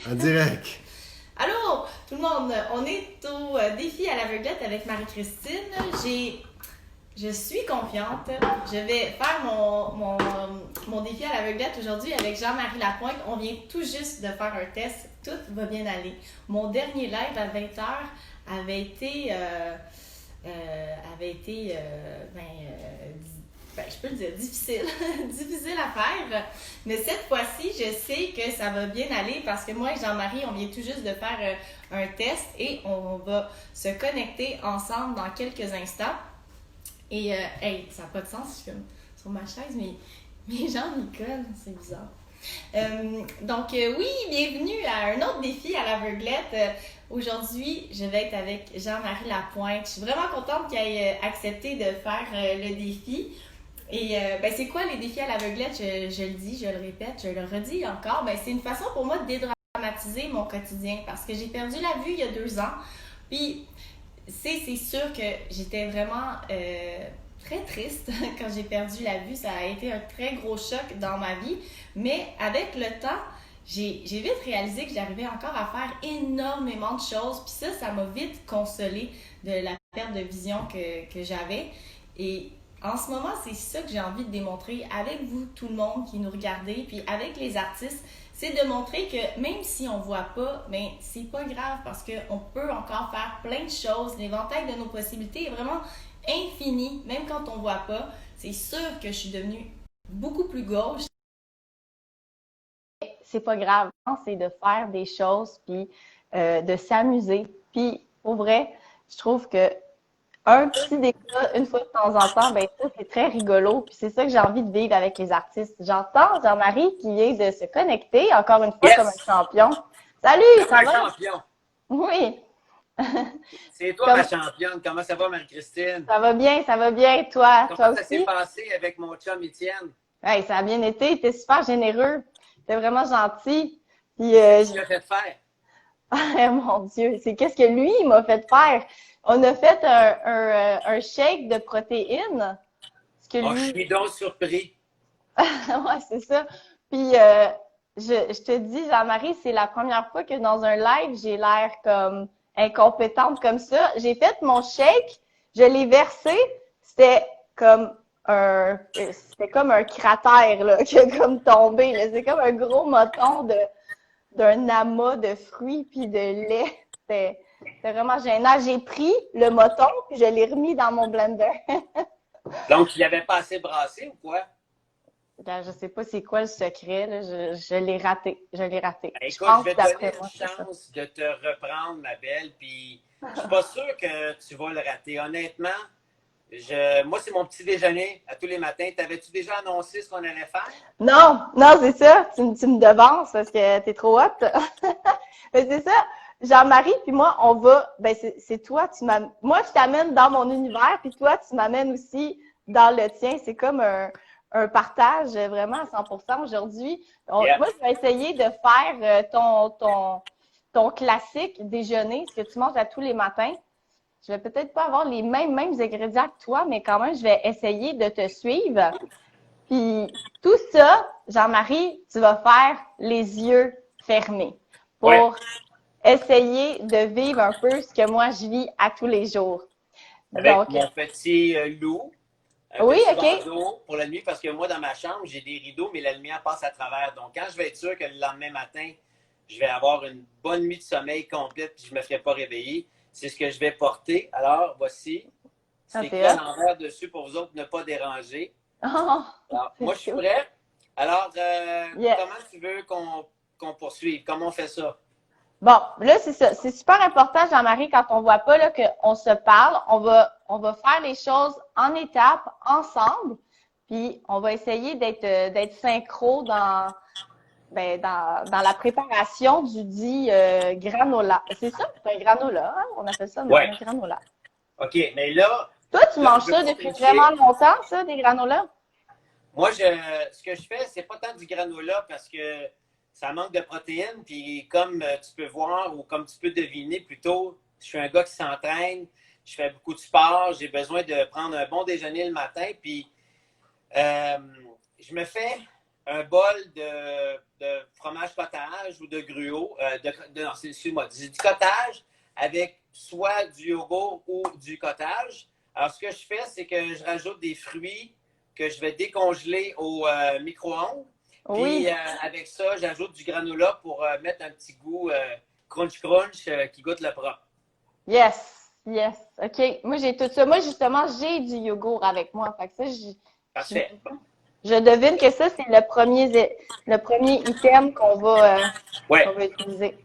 En direct. Allô, tout le monde, on est au défi à l'aveuglette avec Marie-Christine. Je suis confiante. Je vais faire mon défi à l'aveuglette aujourd'hui avec Jean-Marie Lapointe. On vient tout juste de faire un test. Tout va bien aller. Mon dernier live à 20h avait été, je peux le dire, difficile. difficile à faire. Mais cette fois-ci, je sais que ça va bien aller parce que moi et Jean-Marie, on vient tout juste de faire un test et on va se connecter ensemble dans quelques instants. Et, hey, ça n'a pas de sens, je suis comme sur ma chaise, mais mes jambes m'y collent, c'est bizarre. Oui, bienvenue à un autre défi à l'aveuglette. Aujourd'hui, je vais être avec Jean-Marie Lapointe. Je suis vraiment contente qu'il ait accepté de faire le défi. Et c'est quoi les défis à l'aveuglette? Je le dis, je le répète, je le redis encore. C'est une façon pour moi de dédramatiser mon quotidien parce que j'ai perdu la vue il y a 2 ans. Puis, c'est sûr que j'étais vraiment très triste quand j'ai perdu la vue. Ça a été un très gros choc dans ma vie. Mais avec le temps, j'ai vite réalisé que j'arrivais encore à faire énormément de choses. Puis ça m'a vite consolée de la perte de vision que j'avais. Et en ce moment, c'est ça que j'ai envie de démontrer avec vous, tout le monde qui nous regardez, puis avec les artistes, c'est de montrer que même si on voit pas, c'est pas grave parce qu'on peut encore faire plein de choses. L'éventail de nos possibilités est vraiment infini, même quand on voit pas. C'est sûr que je suis devenue beaucoup plus gauche. C'est pas grave, c'est de faire des choses, puis de s'amuser. Puis, pour vrai, je trouve que un petit débat une fois de temps en temps, ça, c'est très rigolo. Puis c'est ça que j'ai envie de vivre avec les artistes. J'entends Jean-Marie qui vient de se connecter, encore une fois, comme un Yes! champion. Salut, Comme ça un va? champion. Oui. C'est toi ma Comme, championne. Comment ça va, Marie-Christine? ça va bien, toi, Comment toi ça s'est aussi? passé avec mon chum Étienne? Hey, ça a bien été, t'es super généreux, t'es vraiment gentil. Puis, Qu'est-ce que tu lui as fait faire? ah, mon Dieu, c'est qu'est-ce que lui il m'a fait faire? On a fait un shake de protéines, ce que Oh, je lui, suis donc surpris. ouais, c'est ça. Puis, je te dis, Jean-Marie, c'est la première fois que dans un live, j'ai l'air comme incompétente comme ça. J'ai fait mon shake, je l'ai versé, c'était comme c'était comme un cratère, là, qui a comme tombé, là. C'est comme un gros moton d'un amas de fruits puis de lait. C'était vraiment gênant. J'ai pris le moton puis je l'ai remis dans mon blender. Donc, il n'avait pas assez brassé ou quoi? Je sais pas c'est quoi le secret, là. Je l'ai raté. Je l'ai raté. Ben, Je écoute, je pense vais que te donner d'après une moi, c'est ça. chance de te reprendre, ma belle, puis je suis pas sûr que tu vas le rater. Honnêtement, moi, c'est mon petit déjeuner à tous les matins. T'avais-tu déjà annoncé ce qu'on allait faire? Non, non, c'est ça. Tu me devances parce que t'es trop haute. Mais c'est ça. Jean-Marie puis moi, on va. C'est toi, moi, je t'amène dans mon univers, puis toi, tu m'amènes aussi dans le tien. C'est comme un partage vraiment à 100% aujourd'hui. Yeah. Moi, je vais essayer de faire ton classique déjeuner, ce que tu manges à tous les matins. Je vais peut-être pas avoir les mêmes ingrédients que toi, mais quand même, je vais essayer de te suivre. Puis tout ça, Jean-Marie, tu vas faire les yeux fermés Ouais. pour essayer de vivre un peu ce que moi je vis à tous les jours. Avec Donc, mon petit loup. Un oui, petit OK. bandeau pour la nuit parce que moi, dans ma chambre, j'ai des rideaux, mais la lumière passe à travers. Donc, quand je vais être sûr que le lendemain matin, je vais avoir une bonne nuit de sommeil complète puis je ne me ferai pas réveiller, c'est ce que je vais porter. Alors, voici. Ah, C'est écrit c'est à hot. l'envers dessus pour vous autres ne pas déranger. Oh, Alors, c'est moi, je suis cute. prêt. Alors, Yes. comment tu veux qu'on poursuive? Comment on fait ça? Bon, là, c'est ça. C'est super important, Jean-Marie, quand on voit pas là, qu'on se parle, on va faire les choses en étapes, ensemble, puis on va essayer d'être synchro dans la préparation du dit granola. C'est ça? C'est un granola, hein? On appelle ça Ouais. un granola. OK, mais là, Toi, tu là, manges je veux ça pas depuis vraiment tricher. longtemps, ça, des granolas? Moi, ce que je fais, c'est pas tant du granola parce que ça manque de protéines. Puis comme tu peux voir ou comme tu peux deviner plutôt, je suis un gars qui s'entraîne, je fais beaucoup de sport, j'ai besoin de prendre un bon déjeuner le matin. Puis euh, je me fais un bol de fromage cottage ou de gruau. Non, excuse-moi, du cottage avec soit du yogourt ou du cottage. Alors, ce que je fais, c'est que je rajoute des fruits que je vais décongeler au micro-ondes. Oui. Puis, avec ça, j'ajoute du granola pour mettre un petit goût crunch-crunch qui goûte le propre. Yes. Yes. OK. Moi, j'ai tout ça. Moi, justement, j'ai du yogourt avec moi. Fait que ça, je, Parfait. je devine que ça, c'est le premier item Ouais. qu'on va utiliser.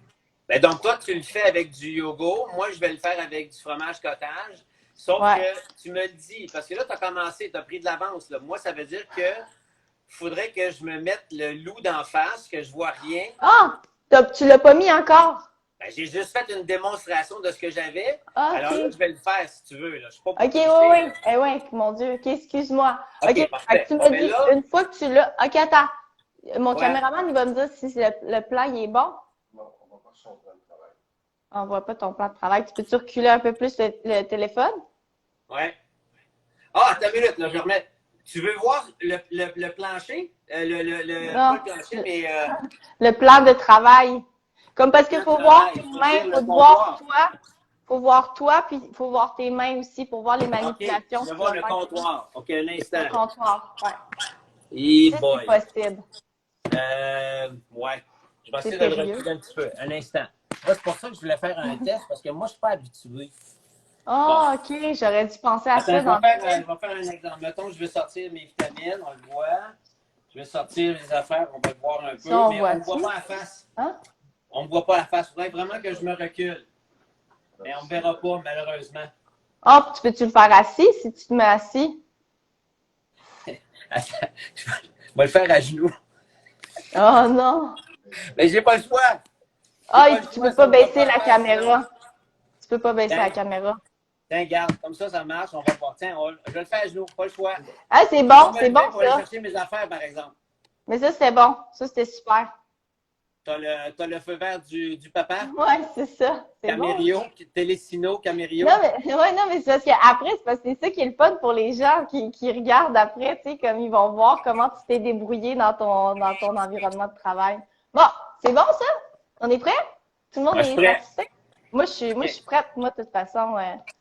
Ben donc, toi, tu le fais avec du yogourt. Moi, je vais le faire avec du fromage cottage. Sauf Ouais. que tu me le dis, parce que là, tu as commencé, tu as pris de l'avance. Moi, ça veut dire que faudrait que je me mette le loup d'en face, que je vois rien. Ah! Tu l'as pas mis encore? Ben, j'ai juste fait une démonstration de ce que j'avais. Ah, Alors là, OK. je vais le faire si tu veux. Là. Je suis pas pour OK, oui, tricher, oui. là. Eh ouais, mon Dieu. OK, excuse-moi. OK. OK, Fait que parfait. tu Bon, me ben dis, là, une fois que tu l'as. OK, attends. Mon ouais. caméraman, il va me dire si le plan, il est bon. Non, on va pas son plan de travail. On voit pas ton plan de travail. Tu peux-tu reculer un peu plus le téléphone? Ouais. Ah, attends une minute, là, je remets. Tu veux voir le plancher? Pas Non. le plancher, mais Le plan de travail. Comme parce qu'il plan de faut voir travail. tes Je veux mains, dire faut le te voir comptoir. toi. Faut voir toi, puis il faut voir tes mains aussi pour voir les OK, manipulations je que vais tu voir vas le faire. comptoir. OK, un Le instant. comptoir. Ouais. Et Si c'est boy. possible. Ouais. Je vais C'est essayer de le sérieux. reculer un petit peu. Un instant. Moi, c'est pour ça que je voulais faire un test, parce que moi, je ne suis pas habitué. Bon. Oh, OK. J'aurais dû penser à Attends, ça dans le je vais faire un exemple. Mettons, je vais sortir mes vitamines, on le voit. Je vais sortir les affaires, on va le voir un peu, ça, on mais on ne me voit-tu? voit pas la face. Hein? On ne me voit pas la face. Il faudrait vraiment que je me recule. Mais on ne me verra pas, malheureusement. Oh, tu peux-tu le faire assis si tu te mets assis? Attends, je vais le faire à genoux. Oh non! Mais j'ai pas le choix. Ah, J'ai et pas le puis tu choix, peux ça pas ne me voit baisser pas la la face, sinon. caméra. Tu peux pas baisser la Tiens, caméra. tiens, garde, comme ça marche, on va le voir. Tiens, je vais le faire à genoux, pas le choix. Ah, c'est Je bon, vais c'est me bon lever pour aller ça. chercher mes affaires, par exemple. Mais ça, c'était bon. Ça, c'était super. T'as le feu vert du papa, Ouais, c'est ça. C'est bon. Camério, Télésino, Camério. Non, mais, ouais, non, mais c'est parce qu'après, c'est parce que c'est ça qui est le fun pour les gens qui regardent après, tu sais, comme ils vont voir comment tu t'es débrouillé dans ton environnement de travail. Bon, c'est bon ça? On est prêt? Tout le monde Moi, je suis est prêt. satisfait? Moi, je suis prête. Moi, de toute façon,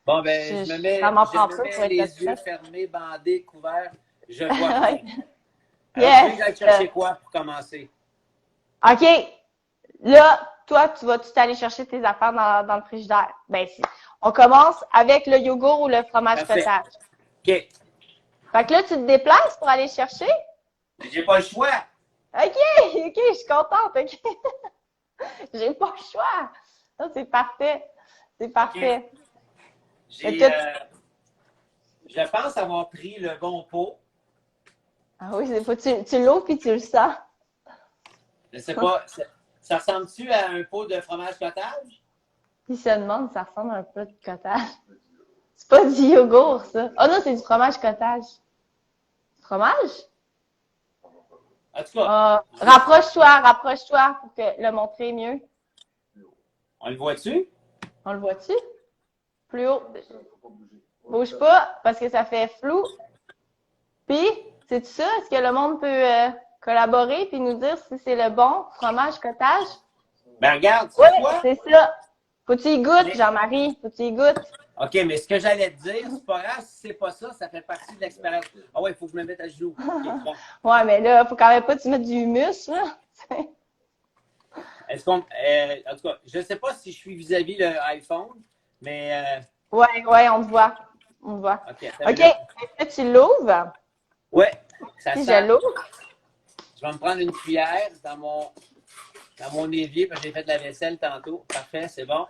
Bon, ben, ça m'en prend je me peu pour mets être les yeux satisfaite. fermés, bandés, couverts. Je vois Ouais. rien. Alors, tu veux que Yes! j'aille chercher quoi pour commencer? OK. Là, toi, tu vas tout aller chercher tes affaires dans le frigidaire. Ben, on commence avec le yogourt ou le fromage Parfait. cottage. OK. Fait que là, tu te déplaces pour aller chercher? J'ai pas le choix. OK, OK, je suis contente, OK. J'ai pas le choix. Ça, c'est parfait. C'est parfait. J'ai, Fait que je pense avoir pris le bon pot. Ah oui, c'est pas, tu l'ouvres puis tu le sens. Je sais pas, ça ressemble-tu à un pot de fromage cottage? Il se demande, ça ressemble un peu de cottage. C'est pas du yogourt, ça. Oh non, c'est du fromage cottage. Fromage? En tout cas, Rapproche-toi pour que le montrer mieux. on le voit-tu? On le voit-tu? Plus haut. Ça, faut pas bouger. Bouge pas, parce que ça fait flou. Puis, c'est ça? Est-ce que le monde peut collaborer puis nous dire si c'est le bon fromage cottage? Ben regarde, Oui, c'est quoi? c'est ça. Faut que tu y goûtes, Mais- Jean-Marie. Faut que tu y goûtes. OK, mais ce que j'allais te dire, c'est pas grave si c'est pas ça, ça fait partie de l'expérience. Ah ouais, il faut que je me mette à genoux. OK, bon. Ouais, mais là, faut quand même pas que tu mettes du humus, là. Est-ce qu'on. En tout cas, je sais pas si je suis vis-à-vis le iPhone, mais. Ouais, on te voit. On te voit. OK, attends une OK. minute. Là, tu l'ouvres. Ouais, ça Si sent. je l'ouvre. Je vais me prendre une cuillère dans mon évier, parce que j'ai fait de la vaisselle tantôt. Parfait, c'est bon.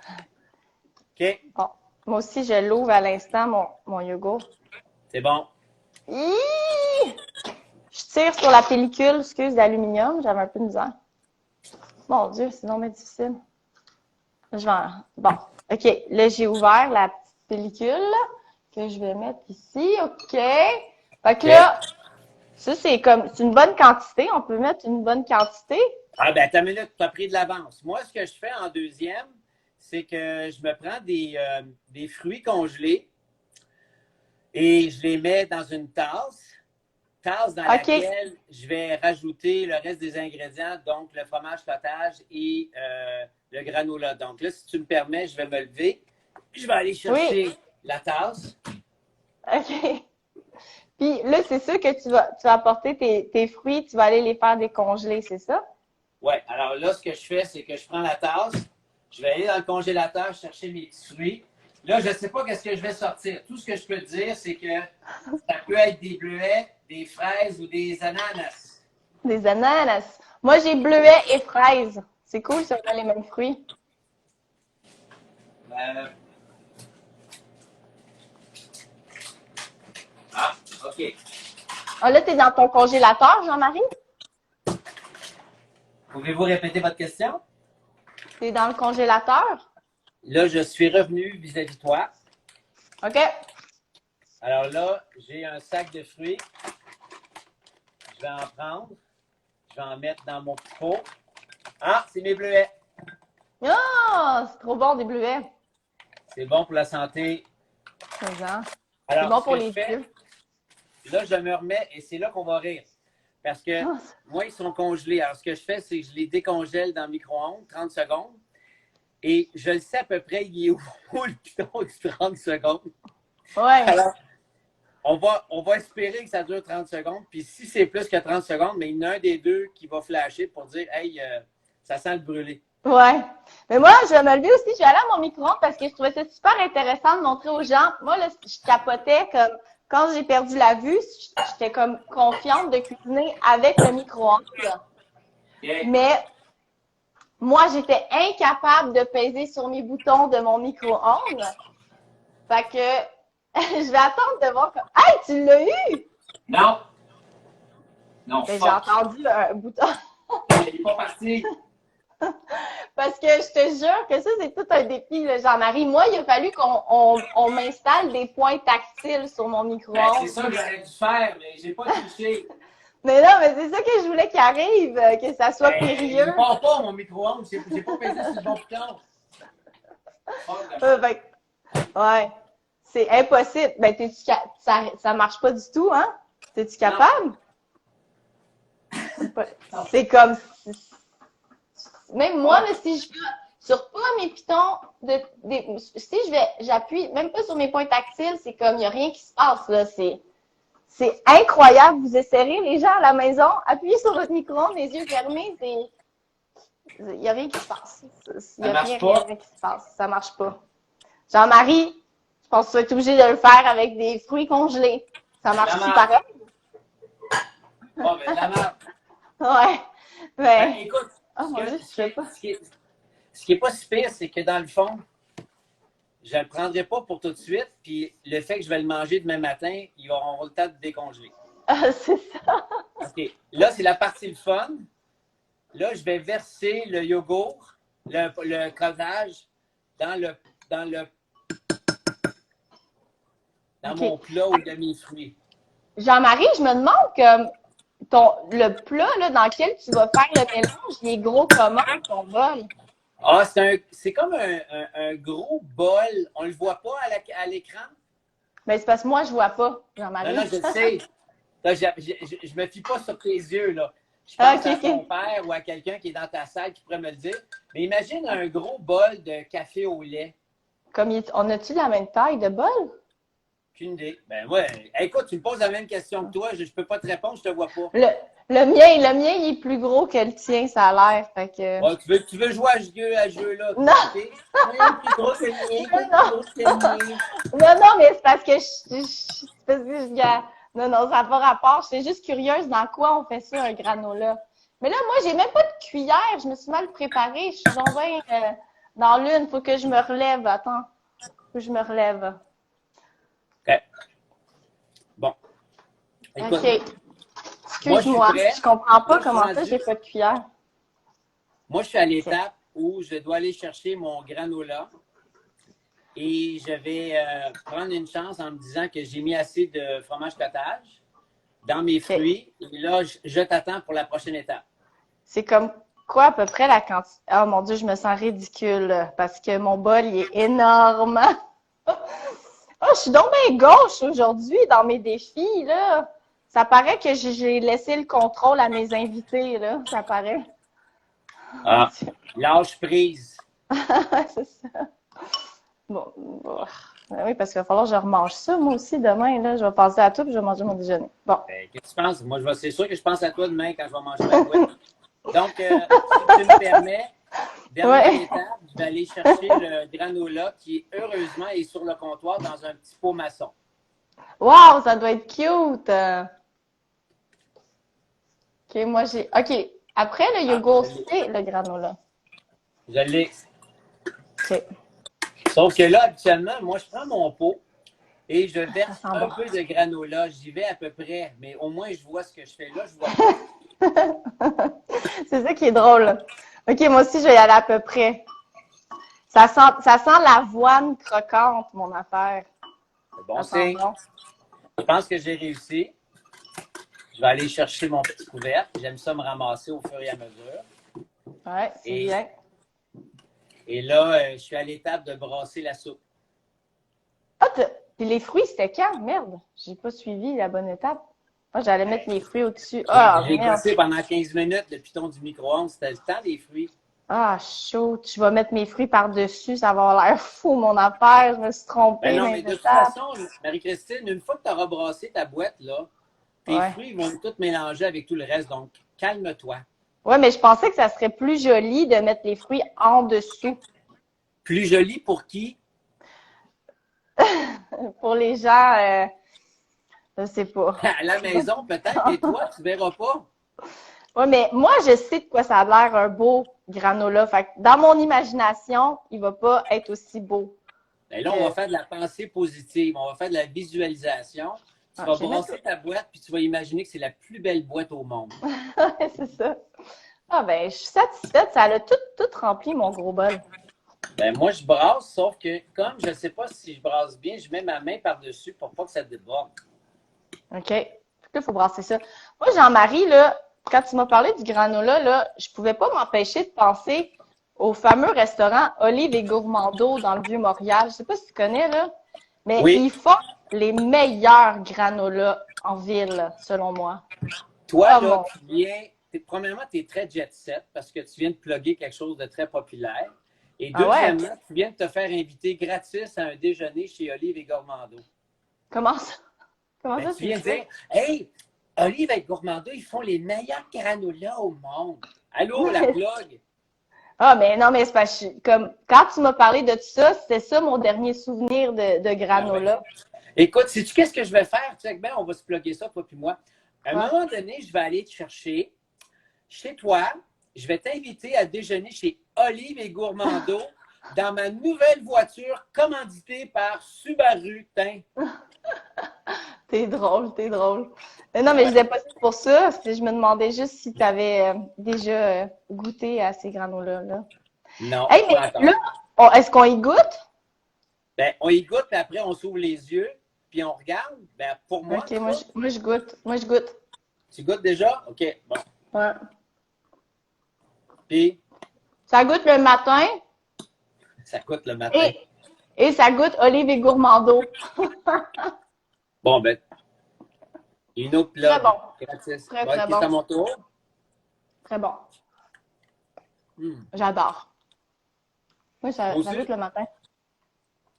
OK, Bon. Moi aussi, je l'ouvre à l'instant, mon yogourt. c'est bon. Hi! Je tire sur la pellicule, excuse, d'aluminium. J'avais un peu de misère. Mon Dieu, c'est non mais difficile. Je vais Bon, OK. Là, j'ai ouvert la petite pellicule que je vais mettre ici. OK. Fait que là, ça, c'est une bonne quantité. On peut mettre une bonne quantité. Ah ben, attends une minute, tu as pris de l'avance. Moi, ce que je fais en deuxième, c'est que je me prends des fruits congelés et je les mets dans une tasse tasse dans OK. laquelle je vais rajouter le reste des ingrédients, donc le fromage cottage et le granola. Donc là, si tu me permets, je vais me lever. Je vais aller chercher la tasse. OK. Puis là, c'est sûr que tu vas apporter tes fruits, tu vas aller les faire décongeler, c'est ça? Oui, alors là, ce que je fais, c'est que je prends la tasse, je vais aller dans le congélateur chercher mes petits fruits. Là, je ne sais pas qu'est-ce que je vais sortir. Tout ce que je peux te dire, c'est que ça peut être des bleuets, des fraises ou des ananas. Des ananas. Moi, j'ai bleuets et fraises. C'est cool, ça a les mêmes fruits. Ah, OK. Ah, là, t'es dans ton congélateur, Jean-Marie? Pouvez-vous répéter votre question? T'es dans le congélateur? Là, je suis revenu vis-à-vis de toi. OK. Alors là, j'ai un sac de fruits. Je vais en prendre. Je vais en mettre dans mon petit pot. Ah, c'est mes bleuets. Ah, c'est trop bon, des bleuets. C'est bon pour la santé. C'est ça. Alors, C'est bon ce pour que les je fais, yeux. là, je me remets et c'est là qu'on va rire. Parce que Ah, moi, ils sont congelés. Alors, ce que je fais, c'est que je les décongèle dans le micro-ondes, 30 secondes. Et je le sais à peu près, il est où le piton du 30 secondes. ouais. Alors, on va espérer que ça dure 30 secondes. Puis si c'est plus que 30 secondes, mais il y en a un des deux qui va flasher pour dire « Hey, ça sent le brûlé. » Ouais. Mais moi, je me lever aussi, je vais aller à mon micro-ondes parce que je trouvais ça super intéressant de montrer aux gens. Moi, là, je capotais comme quand j'ai perdu la vue, j'étais comme confiante de cuisiner avec le micro-ondes. Okay. Mais moi, j'étais incapable de peser sur mes boutons de mon micro-ondes. Fait que je vais attendre de voir. Hey, tu l'as eu! Non! Non, Ben, j'ai fuck! entendu un bouton. Il n'est pas parti! Parce que je te jure que ça, c'est tout un défi, là, Jean-Marie. Moi, il a fallu qu'on m'installe des points tactiles sur mon Ben, micro-ondes. c'est ça que j'aurais dû faire, mais j'ai pas touché. Mais non, mais c'est ça que je voulais qu'il arrive, que ça soit Ben, périlleux. il part pas, mon micro-ondes. J'ai pas pesé sur le bon bouton. Fait que, ouais. C'est impossible. Ben, ça marche pas du tout, hein? T'es-tu capable? C'est comme... Même moi, là, si je vais sur pas mes pitons, si j'appuie même pas sur mes points tactiles, c'est comme, il n'y a rien qui se passe, là. C'est incroyable. Vous essayerez, les gens à la maison, appuyez sur votre micro-ondes, les yeux fermés, il n'y a rien qui se passe. Il n'y a rien qui se passe. Ça marche pas. Jean-Marie, je pense que tu vas être obligé de le faire avec des fruits congelés. Ça marche-tu pareil? Oh, ben, la merde. Ouais. Ben, écoute, oh, mon Dieu, je sais pas. ce qui est pas si pire, c'est que dans le fond, je ne le prendrai pas pour tout de suite, puis le fait que je vais le manger demain matin, ils auront le temps de décongeler. Ah, c'est ça. OK. Là, c'est la partie le fun. Là, je vais verser le yogourt, le cottage dans mon plat ou de mes fruits. Jean-Marie, je me demande que le plat là, dans lequel tu vas faire le mélange, il est gros comment, ton bol? Ah, c'est comme un gros bol. On le voit pas à l'écran? Mais c'est parce que moi, je vois pas, Jean-Marie. Non, je sais. Là, je me fie pas sur tes yeux, là. Je pense à ton père ou à quelqu'un qui est dans ta salle qui pourrait me le dire. Mais imagine un gros bol de café au lait. On a-tu la même taille de bol? Aucune idée. Ben ouais. Écoute, tu me poses la même question que toi. Je peux pas te répondre, je te vois pas. Le mien, il est plus gros que le tien, ça a l'air. Fait que... Oh, tu veux jouer à ce jeu-là? Non! Okay? Plus gros que le mien. Non, mais c'est parce que non, ça n'a pas rapport. J'étais juste curieuse dans quoi on fait ça, un granola. Mais là, moi, j'ai même pas de cuillère. Je me suis mal préparée. Je suis tombée dans l'une. Faut que je me relève. Attends. Faut que je me relève. OK. Bon. Écoute, OK. Excuse-moi. Je comprends pas comment ça, j'ai pas de cuillère. Moi, je suis à l'étape où je dois aller chercher mon granola et je vais prendre une chance en me disant que j'ai mis assez de fromage cottage dans mes fruits. Et là, je t'attends pour la prochaine étape. C'est comme quoi à peu près la quantité? Oh mon Dieu, je me sens ridicule là, parce que mon bol, il est énorme. Oh, je suis donc bien gauche aujourd'hui dans mes défis, là. Ça paraît que j'ai laissé le contrôle à mes invités, là. Ça paraît. Ah, lâche prise. C'est ça. Bon. Ben oui, parce qu'il va falloir que je remange ça, moi aussi, demain, là. Je vais passer à tout puis je vais manger mon déjeuner. Bon. Qu'est-ce que tu penses? Moi, c'est sûr que je pense à toi demain quand je vais manger ma boîte. Donc, si tu me permets, dernière étape, je vais aller chercher le granola qui, heureusement, est sur le comptoir dans un petit pot maçon. Wow, ça doit être cute! OK, moi, j'ai... OK. Après, le yogourt, c'est le granola. Je l'ai. OK. Sauf que là, habituellement, moi, je prends mon pot et je verse sent un bon. peu de granola. J'y vais à peu près, mais au moins, je vois ce que je fais là. Je vois pas. C'est ça qui est drôle. OK, moi aussi, je vais y aller à peu près. Ça sent l'avoine croquante, mon affaire. C'est bon Ça sent signe. bon. Je pense que j'ai réussi. Je vais aller chercher mon petit couvercle. J'aime ça me ramasser au fur et à mesure. Ouais, c'est bien. Et là, je suis à l'étape de brasser la soupe. Ah, puis les fruits, c'était quand? Merde, j'ai pas suivi la bonne étape. Moi, j'allais mettre les fruits au-dessus. Ah, J'ai merde. gossé pendant 15 minutes le piton du micro-ondes. C'était le temps des fruits. Ah, chaud. Je vais mettre mes fruits par-dessus. Ça va avoir l'air fou, mon affaire. Je me suis trompée Ben dans non, les mais de toute étapes. façon, Marie-Christine, une fois que tu auras brassé ta boîte, là, tes Ouais. fruits vont tout mélanger avec tout le reste. Donc, calme-toi. Ouais, mais je pensais que ça serait plus joli de mettre les fruits en dessous. Plus joli pour qui? Pour les gens, je sais pas. À la maison, peut-être, mais toi, tu verras pas. Ouais, mais moi, je sais de quoi ça a l'air un beau granola. Fait que dans mon imagination, il va pas être aussi beau. Ben là, on va faire de la pensée positive. On va faire de la visualisation. Tu vas j'ai brasser ta boîte, puis tu vas imaginer que c'est la plus belle boîte au monde. c'est ça. Ah ben, je suis satisfaite. Ça a tout rempli mon gros bol. Ben moi, je brasse, sauf que comme je ne sais pas si je brasse bien, je mets ma main par-dessus pour pas que ça déborde. OK. Là, il faut brasser ça. Moi, Jean-Marie, là, quand tu m'as parlé du granola, là, je pouvais pas m'empêcher de penser au fameux restaurant Olive et Gourmando dans le Vieux-Montréal. Je sais pas si tu connais, là, mais Oui. ils font les meilleurs granolas en ville, selon moi. Toi, Ah, là, mon. tu viens, premièrement, tu es très jet set parce que tu viens de plugger quelque chose de très populaire. Et Ah ouais? deuxièmement, tu viens de te faire inviter gratis à un déjeuner chez Olive et Gourmando. Comment ça? Comment Ben, ça, tu viens de c'est ça? dire, hey, Olive et Gourmando, ils font les meilleurs granolas au monde. Allô, la plug? Ah, mais non, mais c'est pas comme quand tu m'as parlé de tout ça, c'était ça mon dernier souvenir de granola. Écoute, sais-tu qu'est-ce que je vais faire? Check bien, on va se plugger ça, toi puis moi. À un Ouais. moment donné, je vais aller te chercher chez toi. Je vais t'inviter à déjeuner chez Olive et Gourmando dans ma nouvelle voiture commanditée par Subaru. Tain. T'es drôle, t'es drôle. Mais non, mais je disais pas ça pour ça. Je me demandais juste si tu avais déjà goûté à ces granolas-là. Non, Hey, pas mais encore. là, est-ce qu'on y goûte? Ben, on y goûte, puis après, on s'ouvre les yeux, puis on regarde. Ben, pour moi, OK, moi, je goûte. Moi, je goûte. tu goûtes déjà? OK, bon. Ouais. Puis, Ça goûte le matin ça coûte le matin. et ça goûte Olive et Gourmando. Bon, ben, une autre plug. Très bon. Gratis. Très, Bon, très OK, bon. c'est à mon tour. Très bon. J'adore. Oui, ça goûte le matin.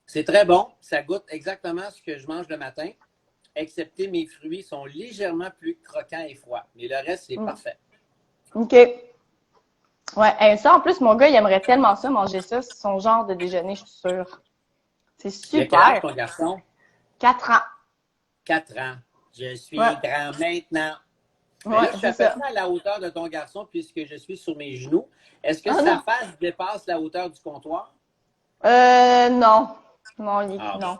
C'est très bon. Ça goûte exactement ce que je mange le matin, excepté mes fruits sont légèrement plus croquants et froids. Mais le reste, c'est parfait. OK. Ouais, et ça, en plus, mon gars, il aimerait tellement ça, manger ça. C'est son genre de déjeuner, je suis sûre. C'est Il a quel âge, super. ton garçon? 4 ans. 4 ans. Je suis Ouais. grand maintenant. Mais Ouais, là, je suis à c'est peu ça. près à la hauteur de ton garçon puisque je suis sur mes genoux. Est-ce que Ah, sa non. face dépasse la hauteur du comptoir? Non. Non, Ah, non.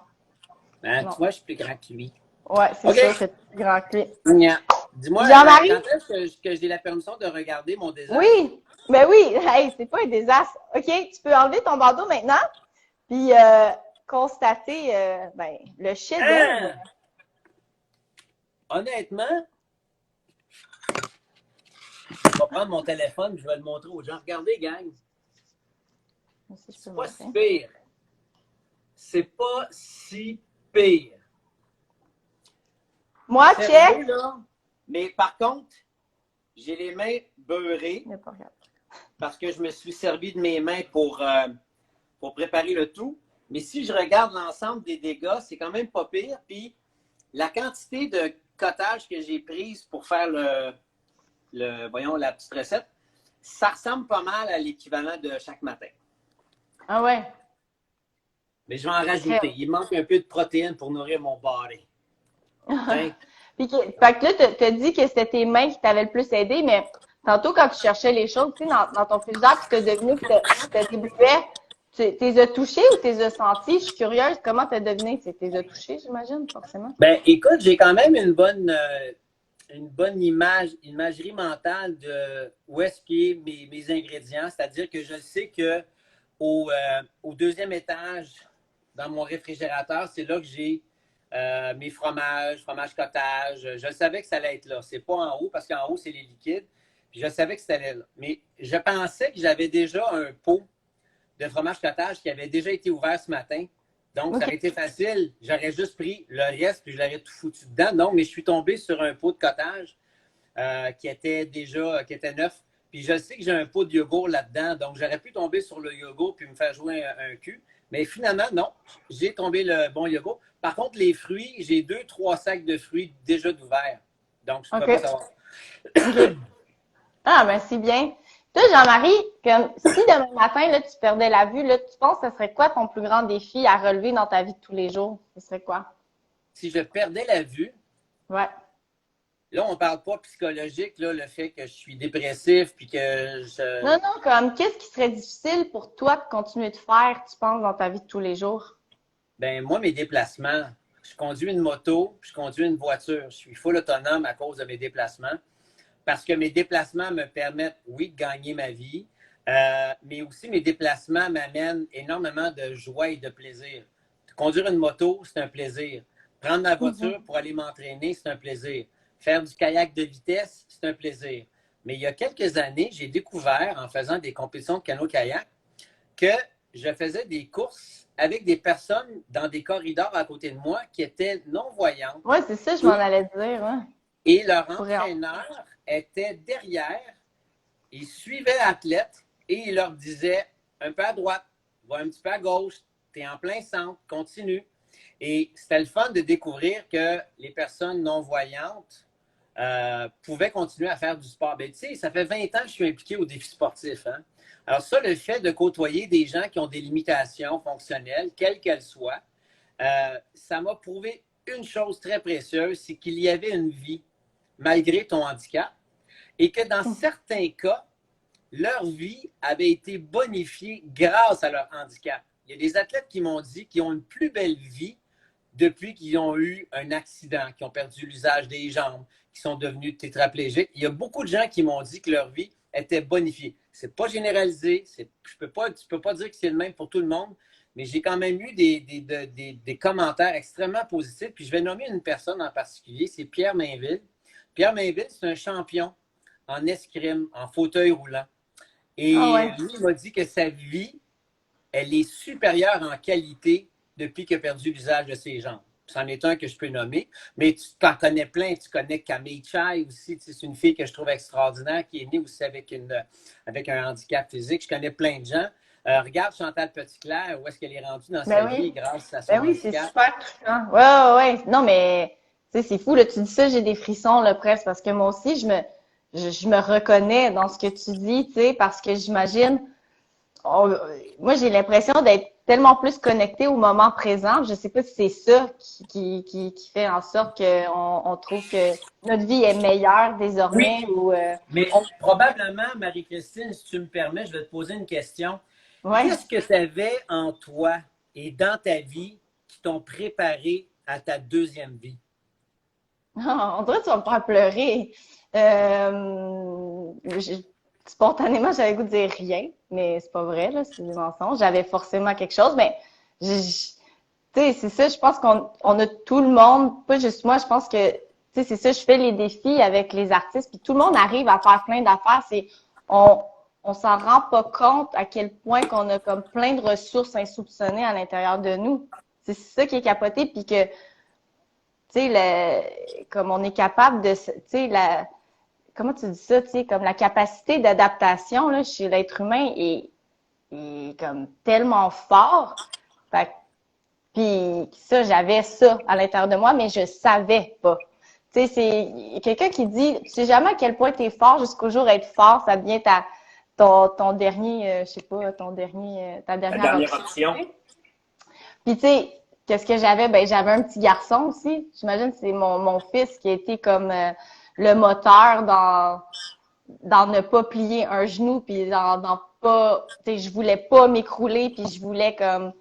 Hein, Non. tu vois, je suis plus grand que lui. Ouais, c'est OK. sûr, c'est plus grand que lui. Nya. Dis-moi, Jean-Marie? quand est-ce que j'ai la permission de regarder mon désastre? Oui. Ben oui. Hey, c'est pas un désastre. OK, tu peux enlever ton bandeau maintenant. Puis constater ben, le chef-d'œuvre. Hein? Honnêtement, je vais prendre mon téléphone et je vais le montrer aux gens. Regardez, gang. Si je peux C'est pas montrer. si pire. C'est pas si pire. Moi, Sérieux, check. là? Mais par contre, j'ai les mains beurrées Mais pas grave. parce que je me suis servi de mes mains pour préparer le tout. Mais si je regarde l'ensemble des dégâts, c'est quand même pas pire. Puis la quantité de cottage que j'ai prise pour faire voyons, la petite recette, ça ressemble pas mal à l'équivalent de chaque matin. Ah ouais. Mais je vais en rajouter. Il manque un peu de protéines pour nourrir mon body. Hein? Puis fait que là, t'as dit que c'était tes mains qui t'avaient le plus aidé, mais tantôt, quand tu cherchais les choses, tu sais, dans ton frigidaire, puis t'as deviné que t'as des bleuets, t'es as touchés ou t'es as sentis? Je suis curieuse. Comment t'as deviné? T'es as touchés, j'imagine, forcément. Ben, écoute, j'ai quand même une bonne imagerie mentale de où est-ce qu'il est mes ingrédients. C'est-à-dire que je sais que au deuxième étage, dans mon réfrigérateur, c'est là que j'ai mes fromage cottage. Je savais que ça allait être là. C'est pas en haut, parce qu'en haut, c'est les liquides. Puis je savais que c'était là. Mais je pensais que j'avais déjà un pot de fromage cottage qui avait déjà été ouvert ce matin. Donc, ça aurait été facile. J'aurais juste pris le reste puis je l'aurais tout foutu dedans. Non, mais je suis tombé sur un pot de cottage qui était neuf. Puis je sais que j'ai un pot de yogourt là-dedans. Donc, j'aurais pu tomber sur le yogourt puis me faire jouer un cul. Mais finalement, non. J'ai tombé le bon yogourt. Par contre, les fruits, j'ai 2-3 sacs de fruits déjà d'ouvert. Donc, je ne peux pas savoir. OK. Ah, ben c'est bien. Toi, Jean-Marie, comme si demain matin, là, tu perdais la vue, là, tu penses que ce serait quoi ton plus grand défi à relever dans ta vie de tous les jours? Ce serait quoi? Si je perdais la vue, Ouais. là, on ne parle pas psychologique, là, le fait que je suis dépressif puis que je. Non, non, comme qu'est-ce qui serait difficile pour toi de continuer de faire, tu penses, dans ta vie de tous les jours? Ben, moi, mes déplacements, je conduis une moto, je conduis une voiture. Je suis full autonome à cause de mes déplacements. Parce que mes déplacements me permettent, oui, de gagner ma vie, mais aussi mes déplacements m'amènent énormément de joie et de plaisir. Conduire une moto, c'est un plaisir. Prendre ma voiture pour aller m'entraîner, c'est un plaisir. Faire du kayak de vitesse, c'est un plaisir. Mais il y a quelques années, j'ai découvert, en faisant des compétitions de canot-kayak, que je faisais des courses avec des personnes dans des corridors à côté de moi qui étaient non-voyantes. Oui, c'est ça, je m'en allais dire. Ouais. Et leur entraîneur était derrière, il suivait l'athlète et il leur disait un peu à droite, va un petit peu à gauche, tu es en plein centre, continue. Et c'était le fun de découvrir que les personnes non-voyantes pouvaient continuer à faire du sport. Ben, tu sais, ça fait 20 ans que je suis impliqué au défi sportif. Hein? Alors ça, le fait de côtoyer des gens qui ont des limitations fonctionnelles, quelles qu'elles soient, ça m'a prouvé une chose très précieuse, c'est qu'il y avait une vie malgré ton handicap et que dans certains cas, leur vie avait été bonifiée grâce à leur handicap. Il y a des athlètes qui m'ont dit qu'ils ont une plus belle vie depuis qu'ils ont eu un accident, qui ont perdu l'usage des jambes, qui sont devenus tétraplégiques. Il y a beaucoup de gens qui m'ont dit que leur vie était bonifiée. C'est pas généralisé, tu peux pas dire que c'est le même pour tout le monde, mais j'ai quand même eu des commentaires extrêmement positifs. Puis je vais nommer une personne en particulier, c'est Pierre Mainville. Pierre Mainville, c'est un champion en escrime, en fauteuil roulant. Et lui, il m'a dit que sa vie, elle est supérieure en qualité depuis qu'il a perdu l'usage de ses jambes. C'en est un que je peux nommer. Mais tu t'en connais plein. Tu connais Camille Chai aussi. C'est une fille que je trouve extraordinaire qui est née aussi avec un handicap physique. Je connais plein de gens. Regarde Chantal Petitclerc, où est-ce qu'elle est rendue dans sa vie grâce à son handicap. Oui, c'est super touchant. Ouais. Non, mais c'est fou. Là, tu dis ça, j'ai des frissons là, presque, parce que moi aussi, je me reconnais dans ce que tu dis, tu sais, parce que j'imagine, moi, j'ai l'impression d'être tellement plus connectée au moment présent. Je sais pas si c'est ça qui fait en sorte qu'on trouve que notre vie est meilleure désormais. Mais probablement, Marie-Christine, si tu me permets, je vais te poser une question. Ouais. Qu'est-ce que tu avais en toi et dans ta vie qui t'ont préparé à ta deuxième vie? On dirait que tu vas me faire pleurer. Spontanément, j'avais le goût de dire rien, mais c'est pas vrai, là, c'est des mensonges. J'avais forcément quelque chose, mais tu sais, c'est ça, je pense qu'on a tout le monde, pas juste moi, je pense que, tu sais, c'est ça, je fais les défis avec les artistes, puis tout le monde arrive à faire plein d'affaires. On s'en rend pas compte à quel point qu'on a comme plein de ressources insoupçonnées à l'intérieur de nous. C'est ça qui est capoté, puis que tu sais, comme on est capable de, tu sais, comment tu dis ça, tu sais, comme la capacité d'adaptation, là, chez l'être humain est comme tellement fort. Fait que puis ça, j'avais ça à l'intérieur de moi, mais je savais pas. Tu sais, c'est quelqu'un qui dit, tu sais jamais à quel point t'es fort jusqu'au jour être fort, ça devient ton dernier, je sais pas, ta La dernière dernière option. option. Puis tu sais, qu'est-ce que j'avais? Ben j'avais un petit garçon aussi. J'imagine que c'est mon fils qui a été comme le moteur dans ne pas plier un genou, puis dans pas, tu sais, je voulais pas m'écrouler, puis je voulais comme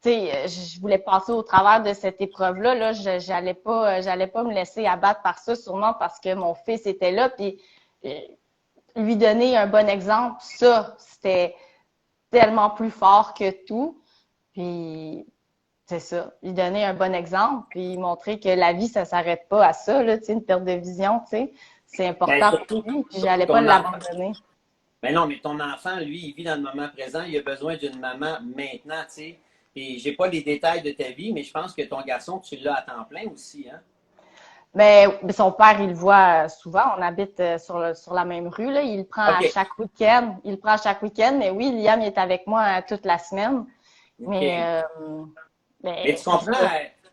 tu sais, je voulais passer au travers de cette épreuve-là. Là, j'allais pas me laisser abattre par ça, sûrement parce que mon fils était là. Puis lui donner un bon exemple, ça, c'était tellement plus fort que tout. Puis c'est ça, lui donner un bon exemple, puis montrer que la vie, ça s'arrête pas à ça, là, tu sais, une perte de vision, tu sais. C'est Ben, important surtout, pour lui, puis surtout j'allais pas ton enfant. l'abandonner. Ben non, mais ton enfant, lui, il vit dans le moment présent. Il a besoin d'une maman maintenant, tu sais. Puis j'ai pas les détails de ta vie, mais je pense que ton garçon, tu l'as à temps plein aussi, hein? Mais son père, il le voit souvent. On habite sur la même rue, là. Il le prend à OK. chaque week-end. Il le prend à chaque week-end. Mais oui, Liam il est avec moi toute la semaine. Mais, OK. Mais tu c'est comprends, ça.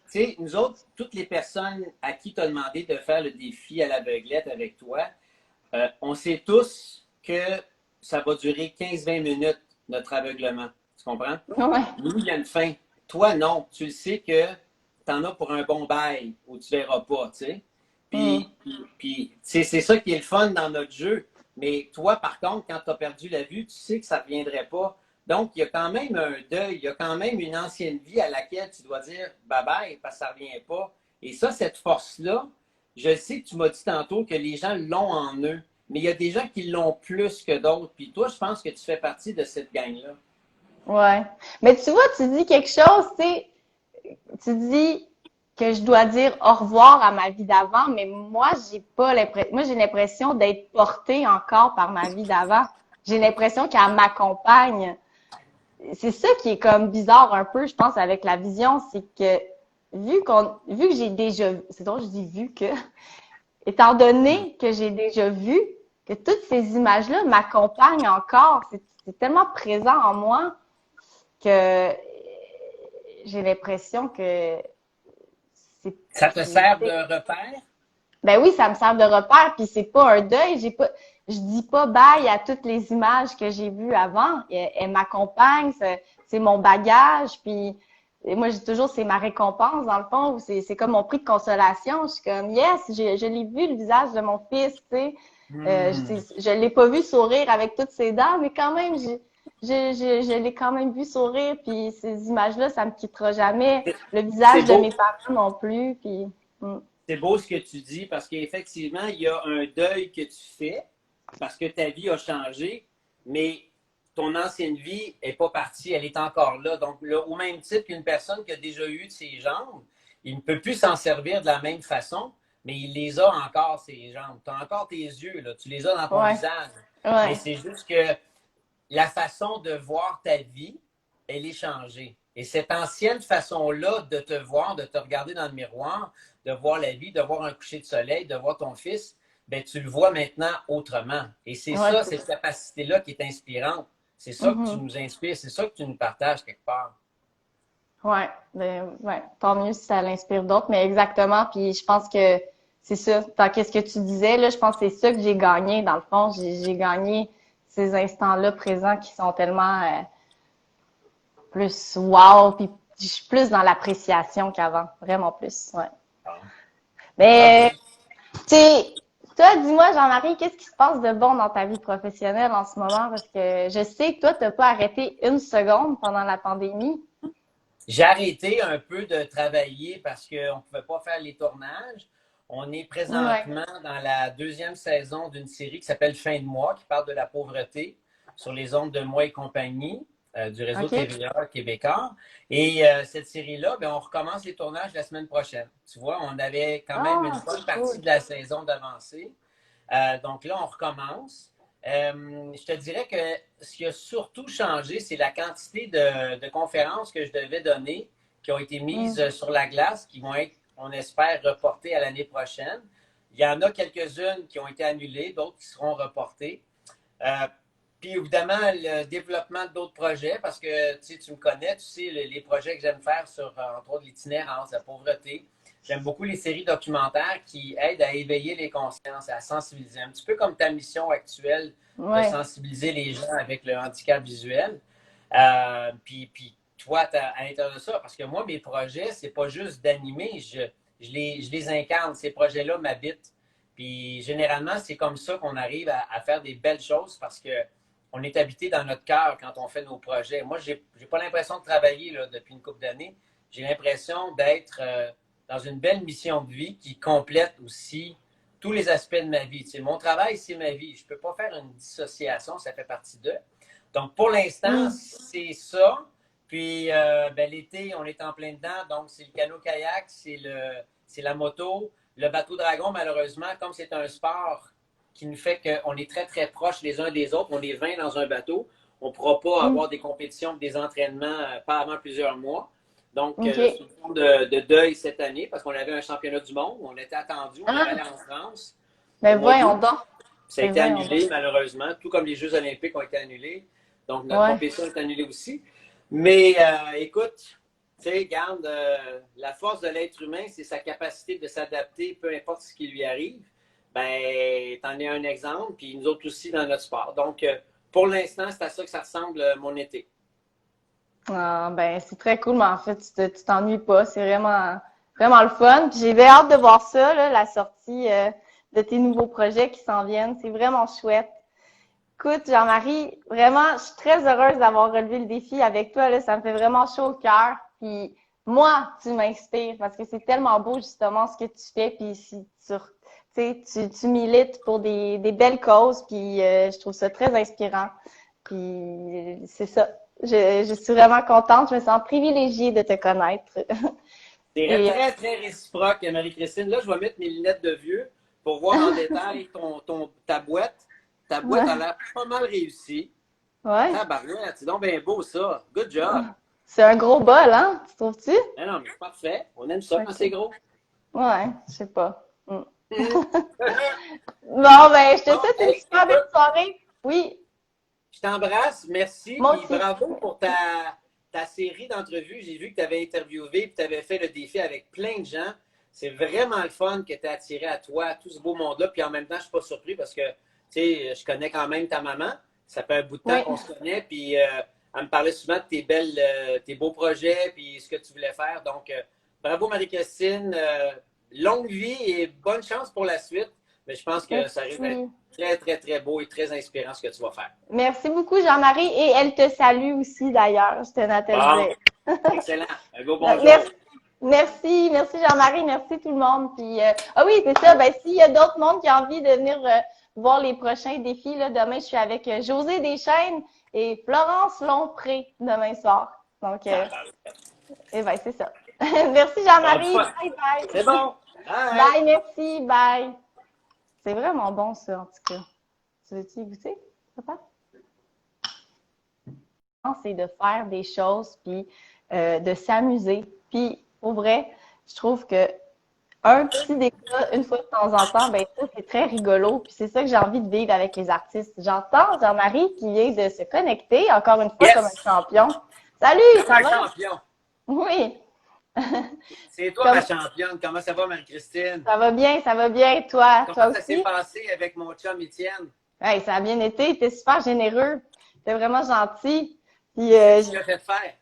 tu sais, nous autres, toutes les personnes à qui tu as demandé de faire le défi à l'aveuglette avec toi, on sait tous que ça va durer 15-20 minutes, notre aveuglement. Tu comprends? Ouais. Nous, il y a une fin. Toi, non. Tu le sais que tu en as pour un bon bail ou tu ne verras pas, tu sais. Mm. Puis c'est ça qui est le fun dans notre jeu. Mais toi, par contre, quand tu as perdu la vue, tu sais que ça ne reviendrait pas. Donc, il y a quand même un deuil, il y a quand même une ancienne vie à laquelle tu dois dire bye-bye parce que ça ne revient pas. Et ça, cette force-là, je sais que tu m'as dit tantôt que les gens l'ont en eux, mais il y a des gens qui l'ont plus que d'autres. Puis toi, je pense que tu fais partie de cette gang-là. Ouais. Mais tu vois, tu dis quelque chose, tu sais, tu dis que je dois dire au revoir à ma vie d'avant, mais moi, j'ai l'impression d'être portée encore par ma vie d'avant. J'ai l'impression qu'elle m'accompagne. C'est ça qui est comme bizarre un peu, je pense, avec la vision, c'est que vu que j'ai déjà, c'est drôle, je dis vu que, étant donné que j'ai déjà vu que toutes ces images-là m'accompagnent encore, c'est tellement présent en moi que j'ai l'impression que c'est, Ça te sert de repère? ben oui, ça me sert de repère, puis c'est pas un deuil, je dis pas bye à toutes les images que j'ai vues avant. Elles m'accompagnent, c'est mon bagage, puis et moi, j'ai toujours, c'est ma récompense, dans le fond, c'est comme mon prix de consolation. Je suis comme, yes, je l'ai vu, le visage de mon fils, tu sais. Je l'ai pas vu sourire avec toutes ses dents, mais quand même, je l'ai quand même vu sourire, puis ces images-là, ça me quittera jamais. Le C'est visage de beau. mes parents non plus, puis... C'est beau ce que tu dis parce qu'effectivement, il y a un deuil que tu fais parce que ta vie a changé, mais ton ancienne vie n'est pas partie, elle est encore là. Donc, là, au même titre qu'une personne qui a déjà eu de ses jambes, il ne peut plus s'en servir de la même façon, mais il les a encore, ses jambes. Tu as encore tes yeux, là, tu les as dans ton Ouais, visage. Mais ouais. c'est juste que la façon de voir ta vie, elle est changée. Et cette ancienne façon-là de te voir, de te regarder dans le miroir, de voir la vie, de voir un coucher de soleil, de voir ton fils, ben, tu le vois maintenant autrement. Et c'est Ouais, ça, c'est cette ça. capacité-là qui est inspirante. C'est ça que tu Mhm. nous inspires, c'est ça que tu nous partages quelque part. Ouais, ouais, tant mieux si ça l'inspire d'autres, mais exactement. Puis je pense que c'est ça. Tant qu'est-ce que tu disais, là, je pense que c'est ça que j'ai gagné, dans le fond. J'ai gagné ces instants-là présents qui sont tellement plus wow, puis je suis plus dans l'appréciation qu'avant. Vraiment plus, ouais. Bon. Bravo. Mais, tu sais, toi, dis-moi, Jean-Marie, qu'est-ce qui se passe de bon dans ta vie professionnelle en ce moment? Parce que je sais que toi, t'as pas arrêté une seconde pendant la pandémie. J'ai arrêté un peu de travailler parce qu'on ne pouvait pas faire les tournages. On est Ouais. présentement dans la deuxième saison d'une série qui s'appelle Fin de mois, qui parle de la pauvreté sur les ondes de Moi et compagnie du réseau OK. TVA québécois. Et cette série-là, ben, on recommence les tournages la semaine prochaine. Tu vois, on avait quand même une Ah, bonne c'est partie cool. de la saison d'avancée. Donc là, on recommence. Je te dirais que ce qui a surtout changé, c'est la quantité de conférences que je devais donner qui ont été Mm. mises sur la glace, qui vont être on espère reporter à l'année prochaine. Il y en a quelques-unes qui ont été annulées, d'autres qui seront reportées. Puis évidemment, le développement d'autres projets, parce que tu me connais, tu sais, les projets que j'aime faire sur, entre autres, l'itinérance, la pauvreté. J'aime beaucoup les séries documentaires qui aident à éveiller les consciences, à sensibiliser. Un petit peu comme ta mission actuelle de sensibiliser les gens avec le handicap visuel. Puis toi, à l'intérieur de ça, parce que moi, mes projets, c'est pas juste d'animer, je les incarne. Ces projets-là m'habitent. Puis généralement, c'est comme ça qu'on arrive à faire des belles choses parce que on est habité dans notre cœur quand on fait nos projets. Moi, j'ai pas l'impression de travailler là, depuis une couple d'années. J'ai l'impression d'être dans une belle mission de vie qui complète aussi tous les aspects de ma vie. Tu sais, mon travail, c'est ma vie. Je peux pas faire une dissociation, ça fait partie d'eux. Donc, pour l'instant, c'est ça. Puis, l'été, on est en plein dedans. Donc, c'est le canot-kayak, c'est la moto. Le bateau dragon, malheureusement, comme c'est un sport qui nous fait qu'on est très, très proches les uns des autres, on est 20 dans un bateau, on ne pourra pas avoir des compétitions, des entraînements pas avant plusieurs mois. Donc, c'est une forme de deuil cette année parce qu'on avait un championnat du monde, on était attendu, on devait aller en France. Mais voyons donc. Ça a été annulé, malheureusement, tout comme les Jeux olympiques ont été annulés. Donc, notre compétition est annulée aussi. Mais, écoute, tu sais, garde, la force de l'être humain, c'est sa capacité de s'adapter, peu importe ce qui lui arrive. Ben, t'en es un exemple, puis nous autres aussi dans notre sport. Donc, pour l'instant, c'est à ça que ça ressemble mon été. Ah, ben, c'est très cool, mais en fait, tu t'ennuies pas. C'est vraiment, vraiment le fun. Puis j'ai bien hâte de voir ça, là, la sortie de tes nouveaux projets qui s'en viennent. C'est vraiment chouette. Écoute, Jean-Marie, vraiment, je suis très heureuse d'avoir relevé le défi avec toi. Là, ça me fait vraiment chaud au cœur. Puis moi, tu m'inspires parce que c'est tellement beau, justement, ce que tu fais. Puis si tu milites pour des belles causes. Puis je trouve ça très inspirant. Puis c'est ça. Je suis vraiment contente. Je me sens privilégiée de te connaître. C'est très, très réciproque, Marie-Christine. Là, je vais mettre mes lunettes de vieux pour voir en détail ta boîte. Ta boîte a l'air pas mal réussie. Ouais. Tabarouette, c'est donc bien beau, ça. Good job. C'est un gros bol, hein? Tu trouves-tu? Non, mais c'est parfait. On aime ça quand c'est gros. Ouais, je sais pas. Bon, ben, je te souhaite une super belle soirée. Oui. Je t'embrasse. Merci. Moi Puis aussi. bravo pour ta série d'entrevues. J'ai vu que tu avais interviewé et tu avais fait le défi avec plein de gens. C'est vraiment le fun que tu as attiré à toi tout ce beau monde-là. Puis en même temps, je ne suis pas surpris parce que tu sais, je connais quand même ta maman. Ça fait un bout de temps qu'on se connaît. Puis elle me parlait souvent de tes beaux projets puis ce que tu voulais faire. Donc, bravo Marie-Christine. Longue vie et bonne chance pour la suite. Mais je pense que ça risque d'être très, très, très beau et très inspirant ce que tu vas faire. Merci beaucoup, Jean-Marie. Et elle te salue aussi, d'ailleurs. Je tenais à te le dire. Excellent. Un beau bonjour. Merci Jean-Marie. Merci tout le monde. Puis, oui, c'est ça. Ben, s'il y a d'autres mondes qui ont envie de venir voir les prochains défis, là, demain, je suis avec José Deschênes et Florence Lompré demain soir. Donc, ben, c'est ça. Merci, Jean-Marie. Bye, bye. C'est bon. Bye. Bye, merci. Bye. C'est vraiment bon, ça, en tout cas. Tu veux-tu y goûter, papa? C'est de faire des choses, puis de s'amuser. Puis, pour vrai, je trouve que un petit débat, une fois de temps en temps, ben ça, c'est très rigolo. Puis c'est ça que j'ai envie de vivre avec les artistes. J'entends Jean-Marie qui vient de se connecter, encore une fois, comme un champion. Salut, ça va? Champion. Oui. C'est toi, ma championne. Comment ça va, Marie-Christine? Ça va bien, toi. Comment toi ça aussi? s'est passé avec mon chum Étienne? Hey, ça a bien été, t'es super généreux. T'es vraiment gentil. Puis, Qu'est-ce qu'il a fait faire?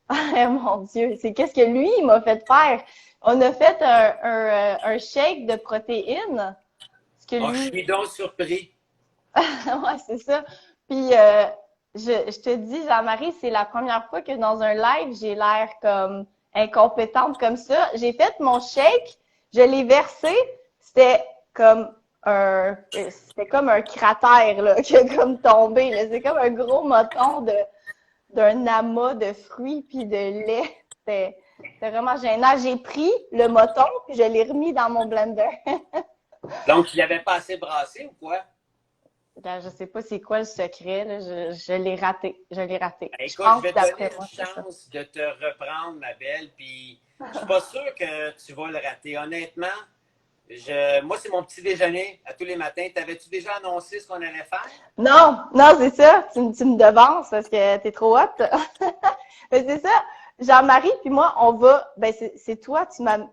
Ah, mon Dieu, c'est qu'est-ce que lui m'a fait faire? On a fait un shake de protéines. Je suis donc surpris. Ouais, c'est ça. Puis, je te dis, Jean-Marie, c'est la première fois que dans un live, j'ai l'air comme incompétente comme ça. J'ai fait mon shake, je l'ai versé, c'était comme un cratère là, qui a comme tombé. Là. C'est comme un gros moton d'un amas de fruits puis de lait. C'était vraiment gênant. J'ai pris le moton puis je l'ai remis dans mon blender. Donc, il n'avait pas assez brassé ou quoi? Là, je sais pas c'est quoi le secret, là. Je l'ai raté. Je l'ai raté. Ben, Je écoute, pense je vais que te d'après donner moi, une c'est ça. chance de te reprendre, ma belle, puis je suis pas sûr que tu vas le rater. Honnêtement, moi, c'est mon petit déjeuner à tous les matins. T'avais-tu déjà annoncé ce qu'on allait faire? Non, non, c'est ça. Tu me devances parce que t'es trop hot. Mais c'est ça. Jean-Marie puis moi, on va. Ben c'est toi.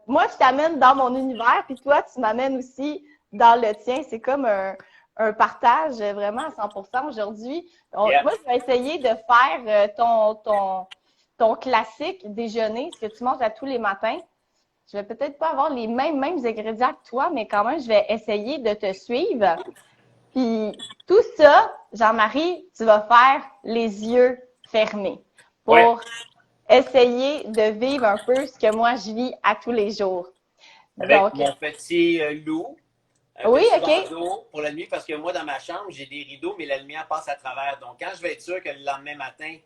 Moi, je t'amène dans mon univers, puis toi, tu m'amènes aussi dans le tien. C'est comme un partage vraiment à 100% aujourd'hui. Yeah. Moi, je vais essayer de faire ton classique déjeuner, ce que tu manges à tous les matins. Je vais peut-être pas avoir les mêmes ingrédients que toi, mais quand même, je vais essayer de te suivre. Puis tout ça, Jean-Marie, tu vas faire les yeux fermés pour Ouais. essayer de vivre un peu ce que moi je vis à tous les jours. Avec Donc, mon petit loup, un oui, petit OK. bandeau pour la nuit, parce que moi, dans ma chambre, j'ai des rideaux, mais la lumière passe à travers. Donc, quand je vais être sûr que le lendemain matin,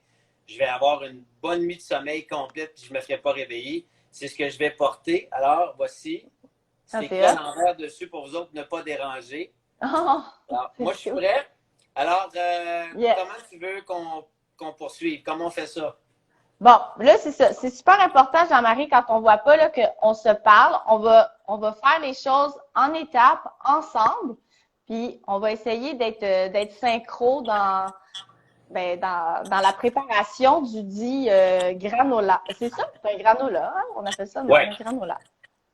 je vais avoir une bonne nuit de sommeil complète, puis je ne me ferai pas réveiller, c'est ce que je vais porter. Alors, voici. Ah, C'est c'est écrit à hot. l'envers dessus pour vous autres ne pas déranger. Oh, Alors, c'est moi, je suis cute. prêt. Alors, Yes. comment tu veux qu'on poursuive? Comment on fait ça? Bon, là, c'est ça. C'est super important, Jean-Marie, quand on voit pas là, qu'on se parle, on va faire les choses en étapes, ensemble, puis on va essayer d'être synchro dans la préparation du dit granola. C'est ça? C'est un granola, hein? On appelle ça Ouais. un granola.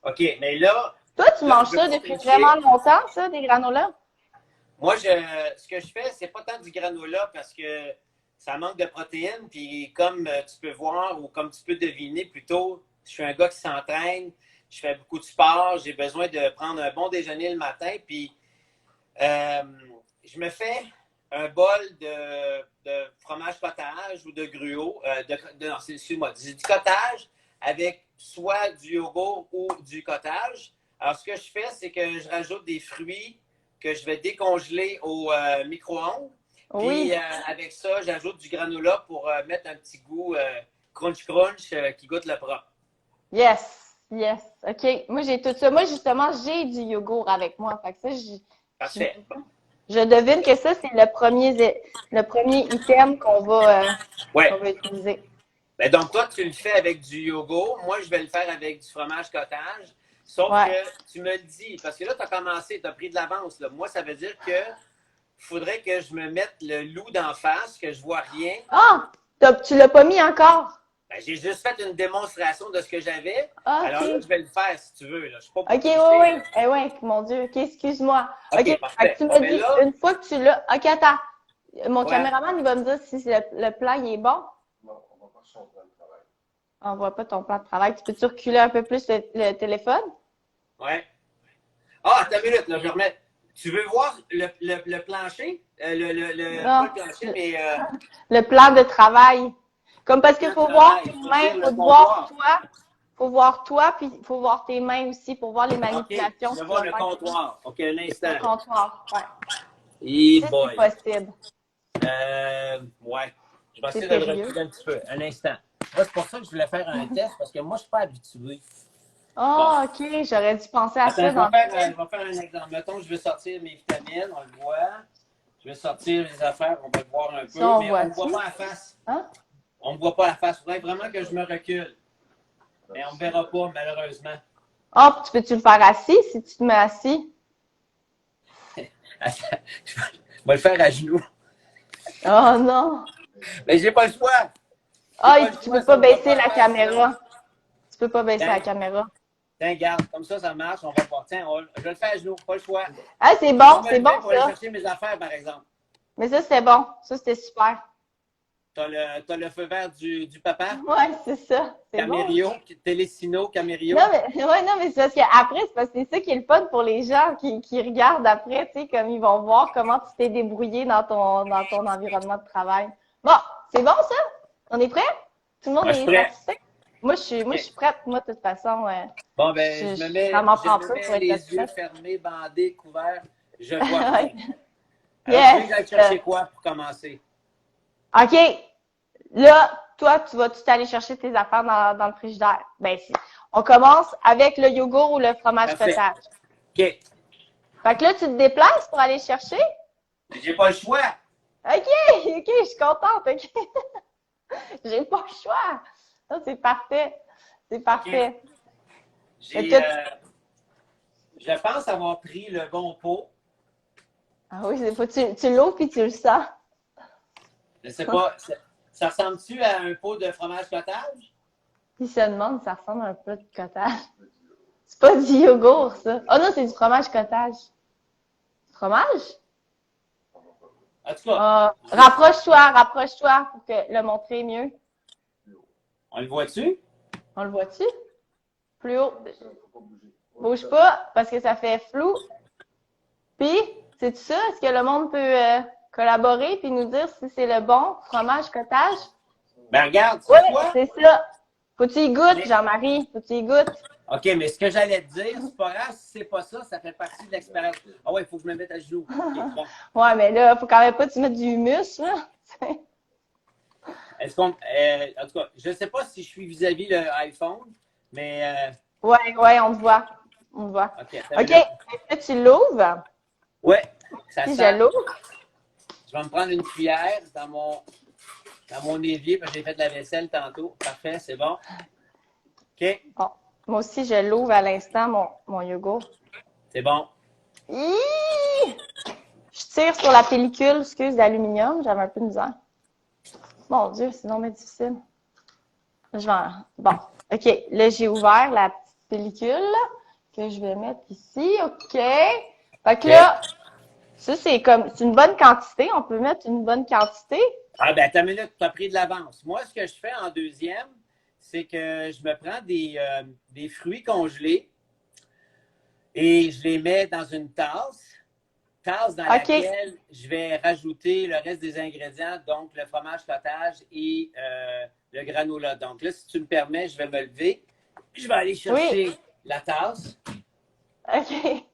OK, mais là, Toi, tu là, manges je veux ça pas depuis tricher. vraiment longtemps, ça, des granolas? Moi, ce que je fais, c'est pas tant du granola parce que ça manque de protéines. Puis comme tu peux voir ou comme tu peux deviner plutôt, je suis un gars qui s'entraîne, je fais beaucoup de sport, j'ai besoin de prendre un bon déjeuner le matin. Puis je me fais un bol de fromage cottage ou de gruau. Non, excuse-moi, du cottage avec soit du yogourt ou du cottage. Alors, ce que je fais, c'est que je rajoute des fruits que je vais décongeler au micro-ondes. Oui. Puis avec ça, j'ajoute du granola pour mettre un petit goût crunch qui goûte le propre. Yes. Yes. OK. Moi, j'ai tout ça. Moi, justement, j'ai du yogourt avec moi. Fait que ça, Parfait. je devine que ça, c'est le premier item Ouais. qu'on va utiliser. Ben donc, toi, tu le fais avec du yogourt. Moi, je vais le faire avec du fromage cottage. Sauf Ouais. que tu me le dis, parce que là, tu as commencé, tu as pris de l'avance. Là. Moi, ça veut dire que faudrait que je me mette le loup d'en face, que je vois rien. Ah! Tu l'as pas mis encore? Ben, j'ai juste fait une démonstration de ce que j'avais. Ah, Alors là, OK. je vais le faire si tu veux. Là. Je suis pas pour OK, oui, tricher, oui. là. Eh oui, mon Dieu. OK, excuse-moi. OK, OK. parfait. Fait que tu Bon, me ben dis, là- une fois que tu l'as. OK, attends. Mon Ouais. caméraman, il va me dire si le plan il est bon. Non, on va pas sur le plan de travail. On voit pas ton plan de travail. Tu peux-tu reculer un peu plus le téléphone? Ouais. Ah, attends une minute, là, je remets. Tu veux voir le plancher? Non. Pas le plancher, mais Le plan de travail. Comme parce qu'il le faut travail, voir tes faut mains, dire le faut te voir comptoir. toi. Faut voir toi, puis il faut voir tes mains aussi pour voir les OK, manipulations. je que vais voir tu le vas faire. comptoir. OK, un instant. Le comptoir. Ouais. Et Si boy. c'est possible. Ouais. Je vais C'est essayer de le sérieux? reculer un petit peu. Un instant. Moi, c'est pour ça que je voulais faire un test, parce que moi, je ne suis pas habitué. Oh, OK. J'aurais dû penser à Attends, ça dans je vais faire un exemple. Mettons, je vais sortir mes vitamines, on le voit. Je vais sortir les affaires, on va le voir un peu. Ça, on mais voit on ne voit tout. pas la face. Hein? On ne voit pas la face. Il faudrait vraiment que je me recule. Mais on ne verra pas, malheureusement. Oh, puis tu peux-tu le faire assis si tu te mets assis? Attends, je vais le faire à genoux. Oh non! Mais j'ai pas le choix. Ah, pas et le puis tu choix, peux ça pas me va baisser pas la faire, caméra. Tu peux pas baisser Tiens. la caméra. Tiens, garde, comme ça marche. On va voir. Tiens, je vais le faire à genoux, pas le choix. Ah, c'est Je bon, vais c'est me bon lever pour aller ça. chercher mes affaires, par exemple. Mais ça, c'était bon. Ça, c'était super. T'as le feu vert du papa, Ouais, c'est ça. C'est bon. Camério, Télésino, Camério. Non, mais, ouais, non, mais c'est parce qu'après, c'est parce que c'est ça qui est le fun pour les gens qui regardent après, tu sais, comme ils vont voir comment tu t'es débrouillé dans ton environnement de travail. Bon, c'est bon ça? On est prêt? Tout le monde Moi, je suis est prêt. satisfait? Moi, je suis prête. Moi, de toute façon, Bon, ben, je me mets, ça m'en prend peu je me pour mets être les satisfaite. yeux fermés, bandés, couverts. Je vois rien. Ouais. Alors, Yes. tu veux que j'aille chercher quoi pour commencer? OK. Là, toi, tu vas tout aller chercher tes affaires dans le frigidaire. Ben, on commence avec le yogourt ou le fromage Parfait. cottage. OK. Fait que là, tu te déplaces pour aller chercher? J'ai pas le choix. OK, je suis contente, OK. J'ai pas le choix. Ça, c'est parfait. C'est parfait. J'ai, je pense avoir pris le bon pot. Ah oui, faut que tu l'ouvres puis tu le sens. Je sais pas, ça ressemble-tu à un pot de fromage cottage? Il se demande, ça ressemble à un plat de cottage. C'est pas du yogourt, ça. Oh non, c'est du fromage cottage. Fromage? En tout cas, Rapproche-toi pour que le montrer mieux. on le voit-tu? On le voit-tu? Plus haut. Bouge pas, parce que ça fait flou. Puis, c'est ça? Est-ce que le monde peut collaborer puis nous dire si c'est le bon fromage cottage? Ben regarde, Oui, c'est quoi? c'est ça. Faut que tu y goûtes, Mais- Jean-Marie. Faut que tu y goûtes. OK, mais ce que j'allais te dire, c'est pas grave, si c'est pas ça, ça fait partie de l'expérience. Ah ouais, il faut que je me mette à genoux. OK, bon. Ouais, mais là, faut quand même pas que tu mettes du humus, là. Est-ce qu'on. En tout cas, je sais pas si je suis vis-à-vis le iPhone, mais. Ouais, on te voit. On te voit. OK. OK. Est-ce que tu l'ouvres? Ouais, ça Si sent. je l'ouvre. Je vais me prendre une cuillère dans mon évier, parce que j'ai fait de la vaisselle tantôt. Parfait, c'est bon. OK, Bon. Moi aussi, je l'ouvre à l'instant, mon yogourt. c'est bon. Hi! Je tire sur la pellicule, excuse, d'aluminium. J'avais un peu de misère. Mon Dieu, c'est non mais difficile. Je vais Bon, OK. Là, j'ai ouvert la petite pellicule que je vais mettre ici. OK. Fait que là, ça, c'est une bonne quantité. On peut mettre une bonne quantité. Ah ben, t'as une minute, tu as pris de l'avance. Moi, ce que je fais en deuxième, c'est que je me prends des fruits congelés et je les mets dans une tasse dans laquelle je vais rajouter le reste des ingrédients, donc le fromage cottage et le granola. Donc là, si tu me permets, je vais me lever, puis je vais aller chercher la tasse. OK.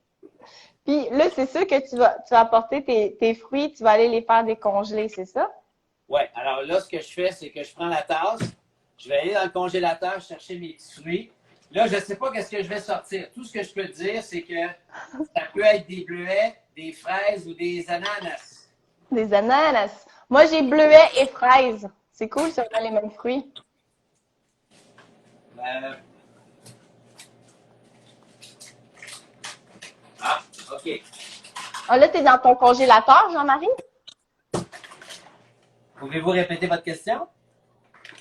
Puis là, c'est sûr que tu vas apporter tes fruits, tu vas aller les faire décongeler, c'est ça? Oui, alors là, ce que je fais, c'est que je prends la tasse, je vais aller dans le congélateur chercher mes petits fruits. Là, je ne sais pas qu'est-ce que je vais sortir. Tout ce que je peux te dire, c'est que ça peut être des bleuets, des fraises ou des ananas. Des ananas. Moi, j'ai bleuets et fraises. C'est cool, ça, on a les mêmes fruits. Ah, OK. Ah, là, t'es dans ton congélateur, Jean-Marie? Pouvez-vous répéter votre question?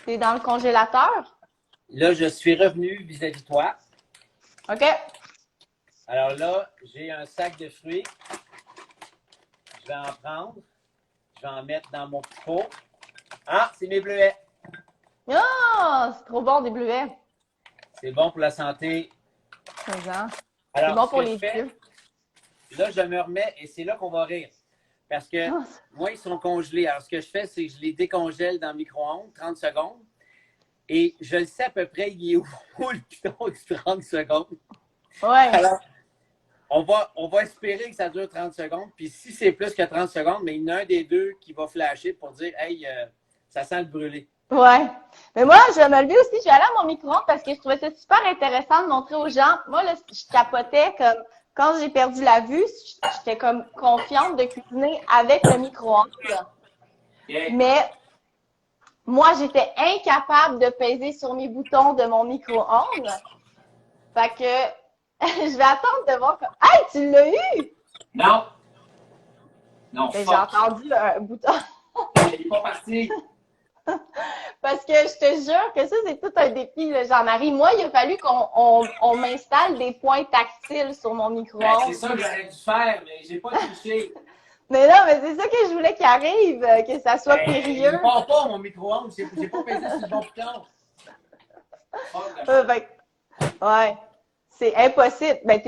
T'es dans le congélateur? Là, je suis revenu vis-à-vis de toi. OK. Alors là, j'ai un sac de fruits. Je vais en prendre. Je vais en mettre dans mon petit pot. Ah, c'est mes bleuets. Ah, c'est trop bon, des bleuets. C'est bon pour la santé. C'est bon. Alors, C'est bon ce pour que les je fais, yeux. là, je me remets et c'est là qu'on va rire. Parce que Ah, moi, ils sont congelés. Alors, ce que je fais, c'est que je les décongèle dans le micro-ondes, 30 secondes. Et je le sais à peu près, il est où le piton du 30 secondes. ouais. Alors, on va espérer que ça dure 30 secondes. Puis si c'est plus que 30 secondes, mais il y en a un des deux qui va flasher pour dire « Hey, ça sent le brûlé. » Ouais. Mais moi, je vais me lever aussi. Je vais aller à mon micro-ondes parce que je trouvais ça super intéressant de montrer aux gens. Moi, là, je capotais comme quand j'ai perdu la vue, j'étais comme confiante de cuisiner avec le micro-ondes. Okay. Mais moi, j'étais incapable de peser sur mes boutons de mon micro-ondes. Fait que je vais attendre de voir. Hey, tu l'as eu! Non. Non, Ben, j'ai entendu un bouton. Il n'est pas parti. Parce que je te jure que ça, c'est tout un défi, là, Jean-Marie. Moi, il a fallu qu'on m'installe des points tactiles sur mon Ben, micro-ondes. c'est ça que j'aurais dû faire, mais j'ai pas touché. Mais non, mais c'est ça que je voulais qu'il arrive, que ça soit Ben, périlleux. il part pas, mon micro-ondes. J'ai pas pesé sur le bon bouton. Ouais. C'est impossible. Ben,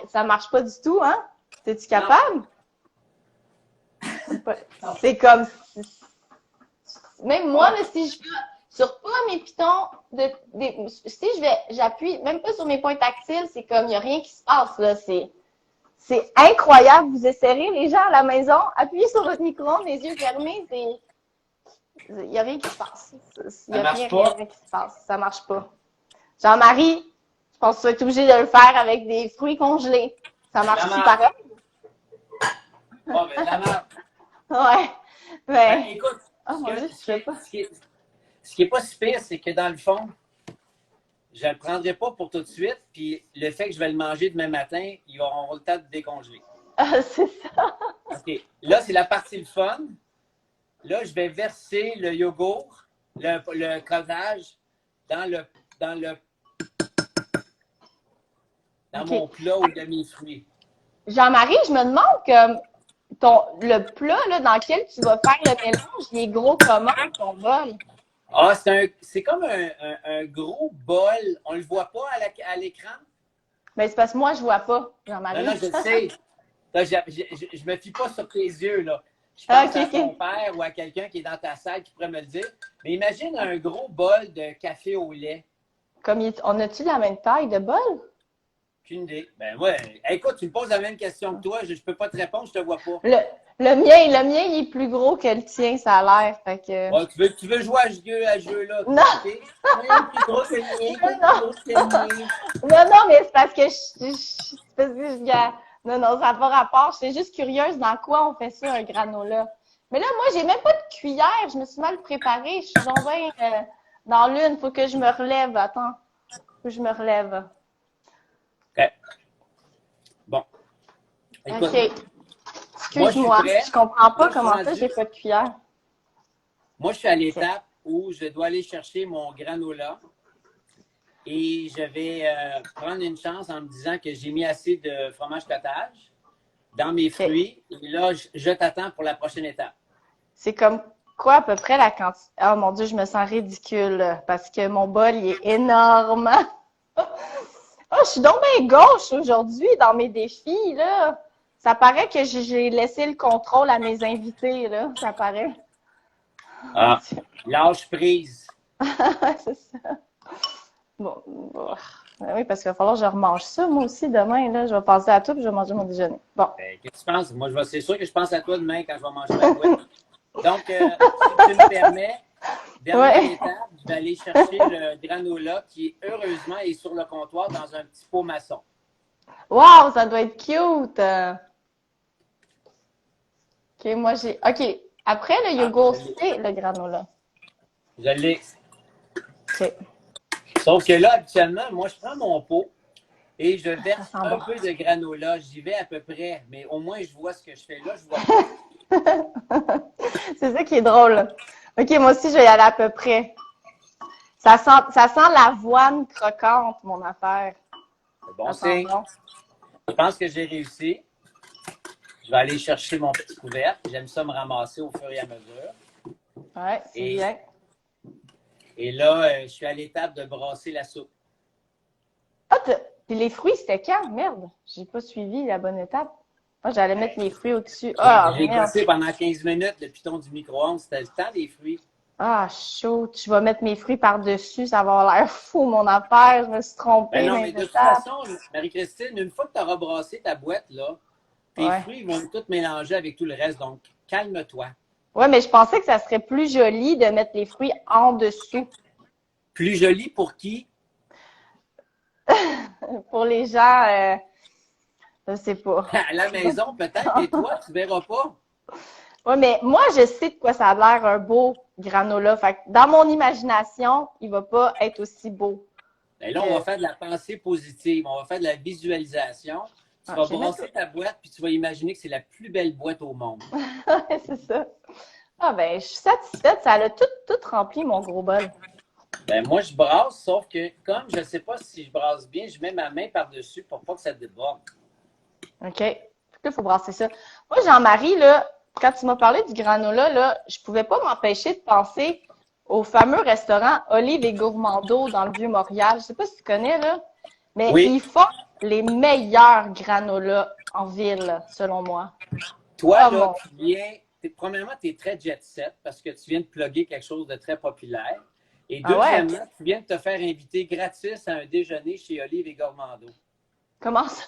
ça marche pas du tout, hein? T'es-tu capable? C'est comme... Même moi, là, si je vais sur pas mes pitons, si j'appuie même pas sur mes points tactiles, c'est comme, il n'y a rien qui se passe, là. C'est incroyable. Vous essayerez, les gens à la maison, appuyez sur votre micro-ondes, les yeux fermés, il n'y a rien qui se passe. Il n'y a rien qui se passe. Ça marche pas. Jean-Marie, je pense que tu vas être obligé de le faire avec des fruits congelés. Ça marche-tu pareil? Oh, ben, la merde. Ouais. Ben, Écoute, oh mon Dieu, je sais pas. ce qui est pas si pire, c'est que dans le fond, je ne le prendrai pas pour tout de suite, puis le fait que je vais le manger demain matin, ils auront le temps de décongeler. Ah, c'est ça. OK. Là, c'est la partie le fun. Là, je vais verser le yogourt, le cottage dans le dans OK. mon plat ou de mes fruits. Jean-Marie, je me demande que le plat là, dans lequel tu vas faire le mélange, il est gros comment, ton bol? Ah, c'est comme un gros bol. On le voit pas à l'écran? Ben, c'est parce que moi, je vois pas, Non, Jean-Marie. non, je le sais. Là, je me fie pas sur tes yeux, là. Je Ah, pense OK, à OK. ton père ou à quelqu'un qui est dans ta salle qui pourrait me le dire. Mais imagine un gros bol de café au lait. On a-tu la même taille de bol? Aucune idée. Ben ouais. Écoute, tu me poses la même question que toi. Je peux pas te répondre, je te vois pas. Le mien, il est plus gros que le tien, ça a l'air. Fait que... Ouais, tu veux jouer à ce jeu-là? Non! OK? Ouais, plus gros que le mien, plus gros que le mien. Non, mais c'est parce que c'est parce que non, ça n'a pas rapport. J'étais juste curieuse dans quoi on fait ça, un granola. Mais là, moi, j'ai même pas de cuillère. Je me suis mal préparée. Je suis donc bien dans l'une. Faut que je me relève. Attends. Faut que je me relève. OK. Bon. Écoute, OK. moi, je suis Excuse-moi. prêt. Je comprends pas Moi, je suis comment ça, rendu. j'ai pas de cuillère. Moi, je suis à l'étape où je dois aller chercher mon granola et je vais prendre une chance en me disant que j'ai mis assez de fromage cottage dans mes fruits. Et là, je t'attends pour la prochaine étape. C'est comme quoi à peu près la quantité? Oh mon Dieu, je me sens ridicule là, parce que mon bol, il est énorme. Oh, je suis donc bien gauche aujourd'hui dans mes défis, là. Ça paraît que j'ai laissé le contrôle à mes invités, là. Ça paraît. Ah, lâche prise. C'est ça. Bon. Ben oui, parce qu'il va falloir que je remange ça, moi aussi, demain, là. Je vais passer à tout et je vais manger mon déjeuner. Bon. Qu'est-ce que tu penses? Moi, c'est sûr que je pense à toi demain quand je vais manger ma boîte. Donc, si tu me permets, dernière étape, je vais aller chercher le granola qui, heureusement, est sur le comptoir dans un petit pot maçon. Wow, ça doit être cute! OK, moi, j'ai... OK. Après, le yogourt, c'est le granola. Je l'ai. OK. Sauf que là, habituellement, moi, je prends mon pot et je verse sent un bon. peu de granola. J'y vais à peu près, mais au moins, je vois ce que je fais là. Je vois pas. C'est ça qui est drôle. OK, moi aussi, je vais y aller à peu près. Ça sent l'avoine croquante, mon affaire. C'est bon Ça sent signe. bon. Je pense que j'ai réussi. Je vais aller chercher mon petit couvercle. J'aime ça me ramasser au fur et à mesure. Ouais, c'est bien. Et là, je suis à l'étape de brasser la soupe. Ah, puis les fruits, c'était quand? Merde, j'ai pas suivi la bonne étape. Moi, j'allais mettre les fruits au-dessus. Ah, J'ai merde. gossé pendant 15 minutes le piton du micro-ondes. C'était le temps des fruits. Ah, chaud. Tu vas mettre mes fruits par-dessus. Ça va avoir l'air fou, mon affaire. Je me suis trompée Ben non, dans mais les de toute étapes. façon, Marie-Christine, une fois que tu auras brassé ta boîte, là, tes Ouais. fruits vont tout mélanger avec tout le reste. Donc, calme-toi. Ouais, mais je pensais que ça serait plus joli de mettre les fruits en dessous. Plus joli pour qui? Pour les gens, je sais pas. À la maison, peut-être, et toi, tu verras pas. Ouais, mais moi, je sais de quoi ça a l'air un beau granola. Fait que dans mon imagination, il va pas être aussi beau. Et là, on va faire de la pensée positive. On va faire de la visualisation. Tu vas brasser ta boîte, puis tu vas imaginer que c'est la plus belle boîte au monde. C'est ça. Ah ben, je suis satisfaite. Ça a tout rempli, mon gros bol. Ben, moi, je brasse, sauf que comme je ne sais pas si je brasse bien, je mets ma main par-dessus pour pas que ça déborde. OK. Il faut brasser ça. Moi, Jean-Marie, là, quand tu m'as parlé du granola, là, je pouvais pas m'empêcher de penser au fameux restaurant Olive et Gourmando dans le Vieux-Montréal. Je sais pas si tu connais, là, mais Oui. ils font les meilleurs granolas en ville, selon moi. Toi, Oh, là, mon... tu viens... Premièrement, tu es très jet set parce que tu viens de plugger quelque chose de très populaire. Et deuxièmement, tu viens de te faire inviter gratis à un déjeuner chez Olive et Gourmando. Comment ça?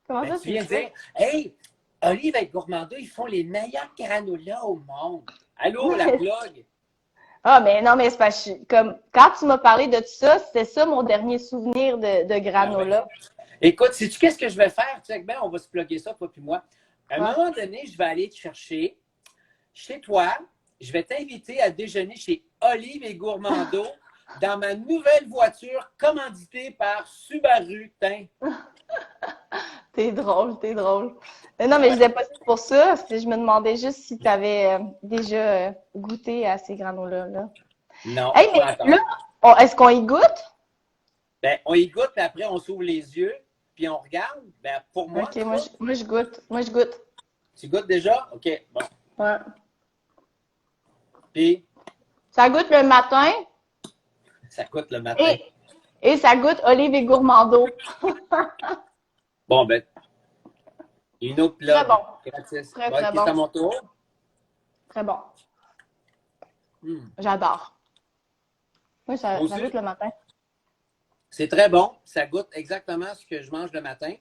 Comment ça, Tu viens de dire, hey, Olive et Gourmando, ils font les meilleurs granolas au monde. Allô, la plug? Ah, mais non, mais c'est pas comme quand tu m'as parlé de tout ça, c'était ça mon dernier souvenir de granola. Écoute, sais-tu qu'est-ce que je vais faire? Tu sais, ben, on va se plugger ça, toi puis moi. À un moment donné, je vais aller te chercher chez toi. Je vais t'inviter à déjeuner chez Olive et Gourmando dans ma nouvelle voiture commanditée par Subaru. Tain. T'es drôle, t'es drôle. Non, mais je disais pas ça pour ça. Je me demandais juste si tu avais déjà goûté à ces granolas-là. Non, Hey, mais pas encore. là, est-ce qu'on y goûte? Ben, on y goûte, puis après, on s'ouvre les yeux, puis on regarde. Ben, pour moi, OK, moi, je goûte. Moi, je goûte. tu goûtes déjà? OK, bon. Ouais. Puis, Ça goûte le matin ça coûte le matin. et ça goûte Olive et Gourmando. Bon, ben, une autre Très plug. bon. Gratis. Très, Bon, très OK, bon. c'est à mon tour. Très bon. Hmm. J'adore. Oui, ça Moi aussi. goûte le matin. C'est très bon. Ça goûte exactement ce que je mange le matin,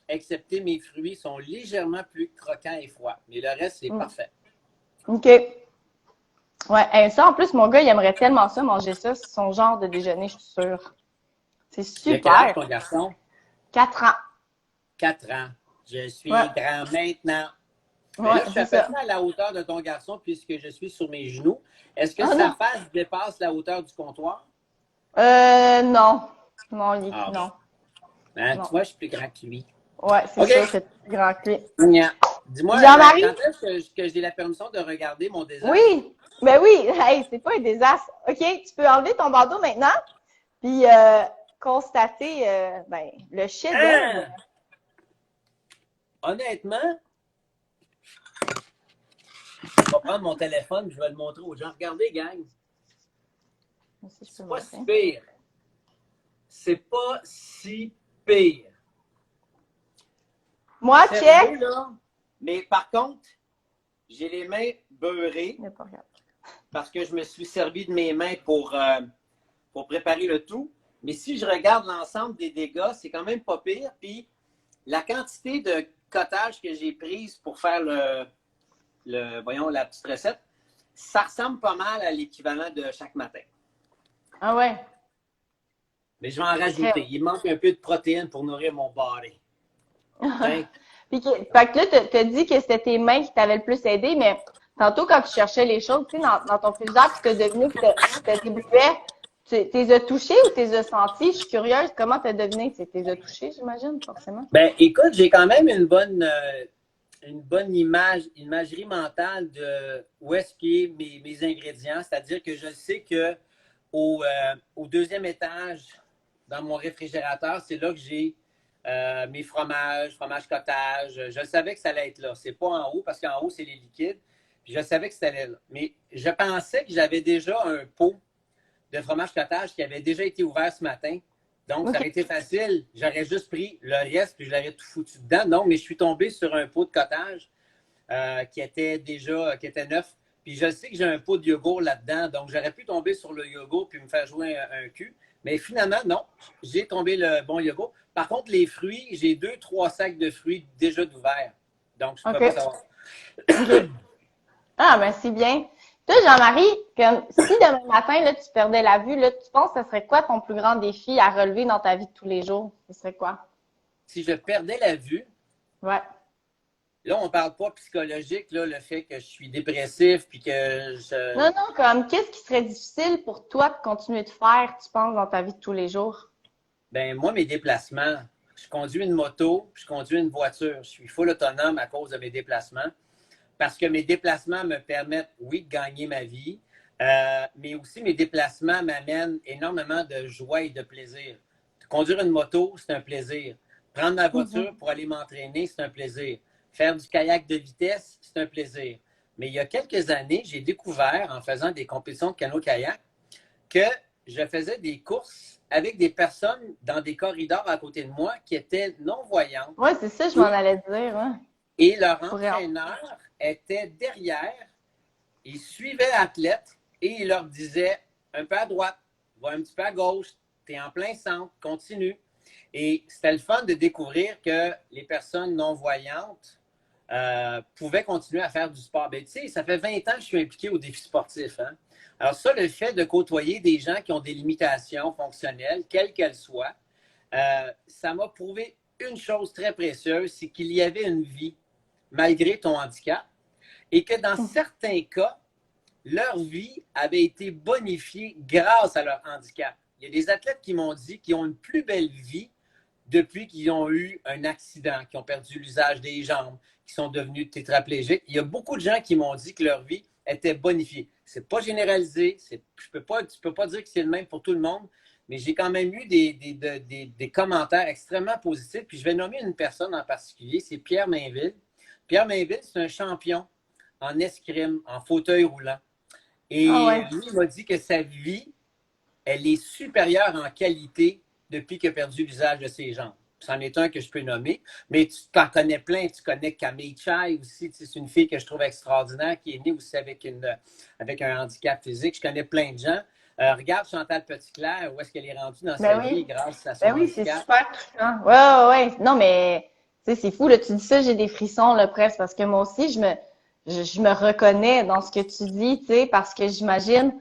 excepté mes fruits sont légèrement plus croquants et froids. Mais le reste, c'est parfait. OK. Ouais, et ça, en plus, mon gars, il aimerait tellement ça, manger ça. C'est son genre de déjeuner, je suis sûre. C'est Il a quel âge, super. ton garçon? 4 ans. 4 ans. Je suis Ouais. grand maintenant. Mais Ouais, là, je suis à c'est peu ça. près à la hauteur de ton garçon puisque je suis sur mes genoux. Est-ce que Ah, sa non. face dépasse la hauteur du comptoir? Non. Non, Ah, non. hein, Non. tu vois, je suis plus grand que lui. Ouais, c'est OK. sûr que tu es plus grand que lui. Nya. Dis-moi, Jean-Marie? quand est-ce que j'ai la permission de regarder mon désastre? Oui. Ben oui. Hey, c'est pas un désastre. OK, tu peux enlever ton bandeau maintenant. Puis constater ben, le chef-d'œuvre. Hein? Honnêtement, je vais prendre mon téléphone et je vais le montrer aux gens. Regardez, gang. Si je peux C'est le pas montrer. si pire. C'est pas si pire. Moi, Sérieux, check. là? Mais par contre, j'ai les mains beurrées Il y a pas regardé. parce que je me suis servi de mes mains pour préparer le tout. Mais si je regarde l'ensemble des dégâts, c'est quand même pas pire. Puis la quantité de cottage que j'ai prise pour faire voyons, la petite recette, ça ressemble pas mal à l'équivalent de chaque matin. Ah ouais. Mais je vais en rajouter. Il manque un peu de protéines pour nourrir mon body. Hein? Puis fait que là, t'as dit que c'était tes mains qui t'avaient le plus aidé, mais tantôt, quand tu cherchais les choses, tu sais, dans ton frigidaire, puis t'as deviné que c'était des bleuets, tu t'es as touchés ou t'es as sentis? Je suis curieuse. Comment t'as deviné? Tu t'es as touchés, j'imagine, forcément. Ben, écoute, j'ai quand même une bonne imagerie mentale de où est-ce qu'il est mes ingrédients. C'est-à-dire que je sais que au deuxième étage, dans mon réfrigérateur, c'est là que j'ai mes fromage cottage. Je savais que ça allait être là. C'est pas en haut, parce qu'en haut, c'est les liquides. Puis je savais que c'était là. Mais je pensais que j'avais déjà un pot de fromage cottage qui avait déjà été ouvert ce matin. Donc, ça aurait été facile. J'aurais juste pris le reste puis je l'aurais tout foutu dedans. Non, mais je suis tombé sur un pot de cottage qui était neuf. Puis je sais que j'ai un pot de yogourt là-dedans. Donc, j'aurais pu tomber sur le yogourt puis me faire jouer un cul. Mais finalement, non. J'ai tombé le bon yogourt. Par contre, les fruits, j'ai 2-3 sacs de fruits déjà d'ouvert. Donc, je ne peux pas savoir. OK. Ah, ben c'est bien. Toi, Jean-Marie, comme si demain matin, là, tu perdais la vue, là, tu penses que ce serait quoi ton plus grand défi à relever dans ta vie de tous les jours? Ce serait quoi? Si je perdais la vue, Ouais. là, on ne parle pas psychologique, là, le fait que je suis dépressif puis que je... Non, non, comme qu'est-ce qui serait difficile pour toi de continuer de faire, tu penses, dans ta vie de tous les jours? Ben moi, mes déplacements, je conduis une moto, je conduis une voiture. Je suis full autonome à cause de mes déplacements. Parce que mes déplacements me permettent, oui, de gagner ma vie, mais aussi mes déplacements m'amènent énormément de joie et de plaisir. Conduire une moto, c'est un plaisir. Prendre ma voiture pour aller m'entraîner, c'est un plaisir. Faire du kayak de vitesse, c'est un plaisir. Mais il y a quelques années, j'ai découvert, en faisant des compétitions de canot-kayak, que je faisais des courses avec des personnes dans des corridors à côté de moi qui étaient non-voyantes. Oui, c'est ça, je m'en allais dire. Ouais. Et leur entraîneur était derrière, il suivait l'athlète et il leur disait un peu à droite, va un petit peu à gauche, tu es en plein centre, continue. Et c'était le fun de découvrir que les personnes non-voyantes pouvaient continuer à faire du sport. Ben, tu sais, ça fait 20 ans que je suis impliqué au défi sportif. Hein? Alors ça, le fait de côtoyer des gens qui ont des limitations fonctionnelles, quelles qu'elles soient, ça m'a prouvé une chose très précieuse, c'est qu'il y avait une vie malgré ton handicap et que dans certains cas, leur vie avait été bonifiée grâce à leur handicap. Il y a des athlètes qui m'ont dit qu'ils ont une plus belle vie depuis qu'ils ont eu un accident, qui ont perdu l'usage des jambes, qui sont devenus tétraplégiques. Il y a beaucoup de gens qui m'ont dit que leur vie était bonifiée. C'est pas généralisé, tu peux pas dire que c'est le même pour tout le monde, mais j'ai quand même eu des commentaires extrêmement positifs. Puis je vais nommer une personne en particulier, c'est Pierre Mainville. Pierre Mainville, c'est un champion en escrime, en fauteuil roulant. Et lui, il m'a dit que sa vie, elle est supérieure en qualité depuis qu'il a perdu l'usage de ses jambes. C'en est un que je peux nommer. Mais tu t'en connais plein. Tu connais Camille Chai aussi. C'est une fille que je trouve extraordinaire qui est née aussi avec un handicap physique. Je connais plein de gens. Regarde Chantal Petitclerc, où est-ce qu'elle est rendue dans sa vie grâce à son handicap. Oui, c'est super touchant. Ouais. Non, mais tu sais, c'est fou. Là, tu dis ça, j'ai des frissons là, presque, parce que moi aussi, je me reconnais dans ce que tu dis, tu sais, parce que j'imagine,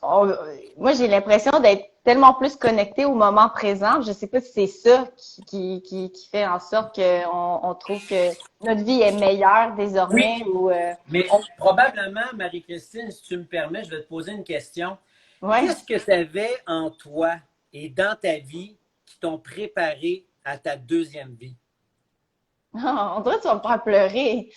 moi, j'ai l'impression d'être tellement plus connectée au moment présent. Je sais pas si c'est ça qui fait en sorte qu'on trouve que notre vie est meilleure désormais. Oui. Mais probablement, Marie-Christine, si tu me permets, je vais te poser une question. Ouais. Qu'est-ce que tu avais en toi et dans ta vie qui t'ont préparé à ta deuxième vie? On dirait que tu vas me faire pleurer.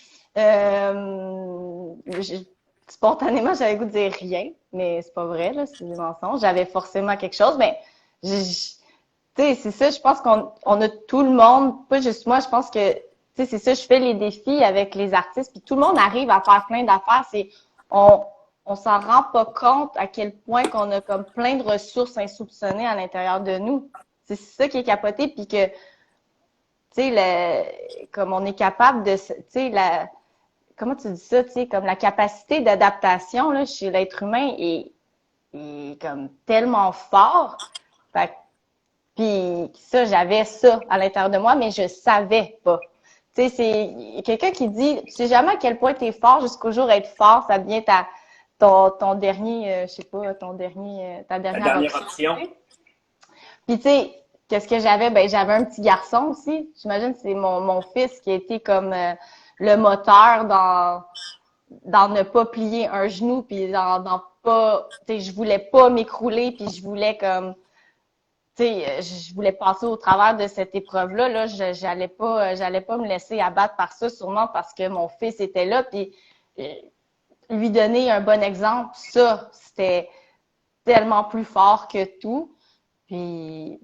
Spontanément, j'avais le goût de dire rien, mais c'est pas vrai, là, c'est des mensonges. J'avais forcément quelque chose, mais tu sais, c'est ça, je pense qu'on a tout le monde, pas juste moi, je pense que, tu sais, c'est ça, je fais les défis avec les artistes, puis tout le monde arrive à faire plein d'affaires, on s'en rend pas compte à quel point qu'on a comme plein de ressources insoupçonnées à l'intérieur de nous. C'est ça qui est capoté, puis que, tu sais, comme on est capable de, tu sais, comment tu dis ça, tu sais, comme la capacité d'adaptation là chez l'être humain est comme tellement fort. Fait, puis ça, j'avais ça à l'intérieur de moi, mais je savais pas. Tu sais, c'est quelqu'un qui dit, tu sais jamais à quel point tu es fort jusqu'au jour être fort, ça devient ton dernier, je sais pas, ta dernière option. Puis tu sais, qu'est-ce que j'avais? Ben j'avais un petit garçon aussi. J'imagine que c'est mon fils qui a été comme le moteur dans ne pas plier un genou, puis dans pas, tu sais, je voulais pas m'écrouler, puis je voulais comme, tu sais, je voulais passer au travers de cette épreuve-là. Là, j'allais pas me laisser abattre par ça, sûrement parce que mon fils était là, puis lui donner un bon exemple, ça, c'était tellement plus fort que tout. Puis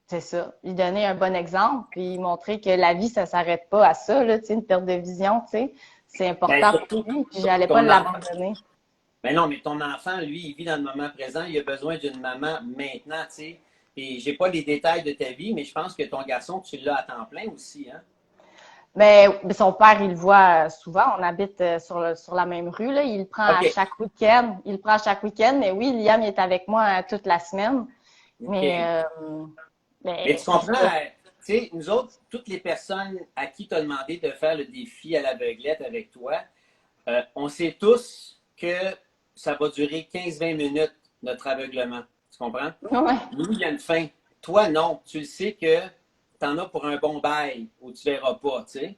c'est ça, lui donner un bon exemple, puis montrer que la vie, ça s'arrête pas à ça, là, tu sais, une perte de vision, tu sais. C'est important pour lui, puis j'allais pas l'abandonner. Mais non, mais ton enfant, lui, il vit dans le moment présent, il a besoin d'une maman maintenant, tu sais. Puis j'ai pas les détails de ta vie, mais je pense que ton garçon, tu l'as à temps plein aussi, hein? Mais son père, il le voit souvent. On habite sur la même rue, là. Il le prend à chaque week-end. Mais oui, Liam, il est avec moi toute la semaine. Mais tu comprends, tu sais, nous autres, toutes les personnes à qui tu as demandé de faire le défi à l'aveuglette avec toi, on sait tous que ça va durer 15-20 minutes, notre aveuglement. Tu comprends? Ouais. Nous, il y a une fin. Toi, non. Tu le sais que tu en as pour un bon bail ou tu verras pas, tu sais.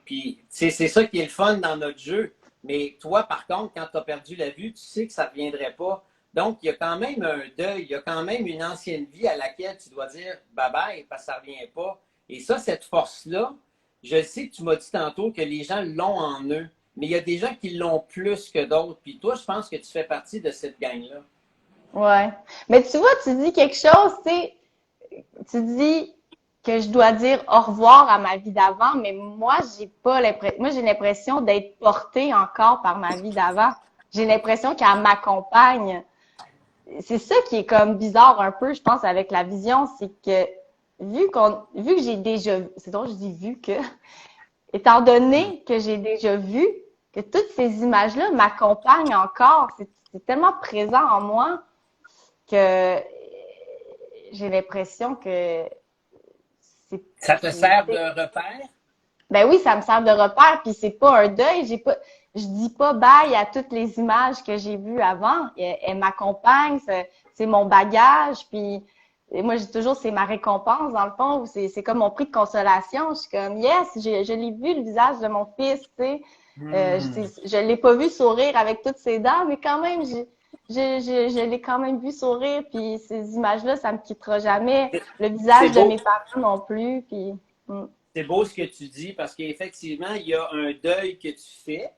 Puis c'est ça qui est le fun dans notre jeu. Mais toi, par contre, quand tu as perdu la vue, tu sais que ça ne reviendrait pas. Donc, il y a quand même un deuil, il y a quand même une ancienne vie à laquelle tu dois dire bye-bye parce que ça ne revient pas. Et ça, cette force-là, je sais que tu m'as dit tantôt que les gens l'ont en eux, mais il y a des gens qui l'ont plus que d'autres. Puis toi, je pense que tu fais partie de cette gang-là. Ouais. Mais tu vois, tu dis quelque chose, tu sais, tu dis que je dois dire au revoir à ma vie d'avant, mais moi, j'ai l'impression d'être portée encore par ma vie d'avant. J'ai l'impression qu'elle m'accompagne. C'est ça qui est comme bizarre un peu, je pense, avec la vision, c'est que vu que j'ai déjà vu, c'est drôle, je dis vu que, étant donné que j'ai déjà vu, que toutes ces images-là m'accompagnent encore, c'est tellement présent en moi que j'ai l'impression que ça te sert de repère? Ben oui, ça me sert de repère, puis c'est pas un deuil, je dis pas bye à toutes les images que j'ai vues avant. Elles m'accompagnent, c'est mon bagage, puis et moi, j'ai toujours, c'est ma récompense, dans le fond, ou c'est comme mon prix de consolation. Je suis comme, yes, je l'ai vu, le visage de mon fils, tu sais. Je l'ai pas vu sourire avec toutes ses dents, mais quand même, je l'ai quand même vu sourire, puis ces images-là, ça me quittera jamais. Le C'est visage de beau. mes parents non plus, puis... C'est beau ce que tu dis parce qu'effectivement, il y a un deuil que tu fais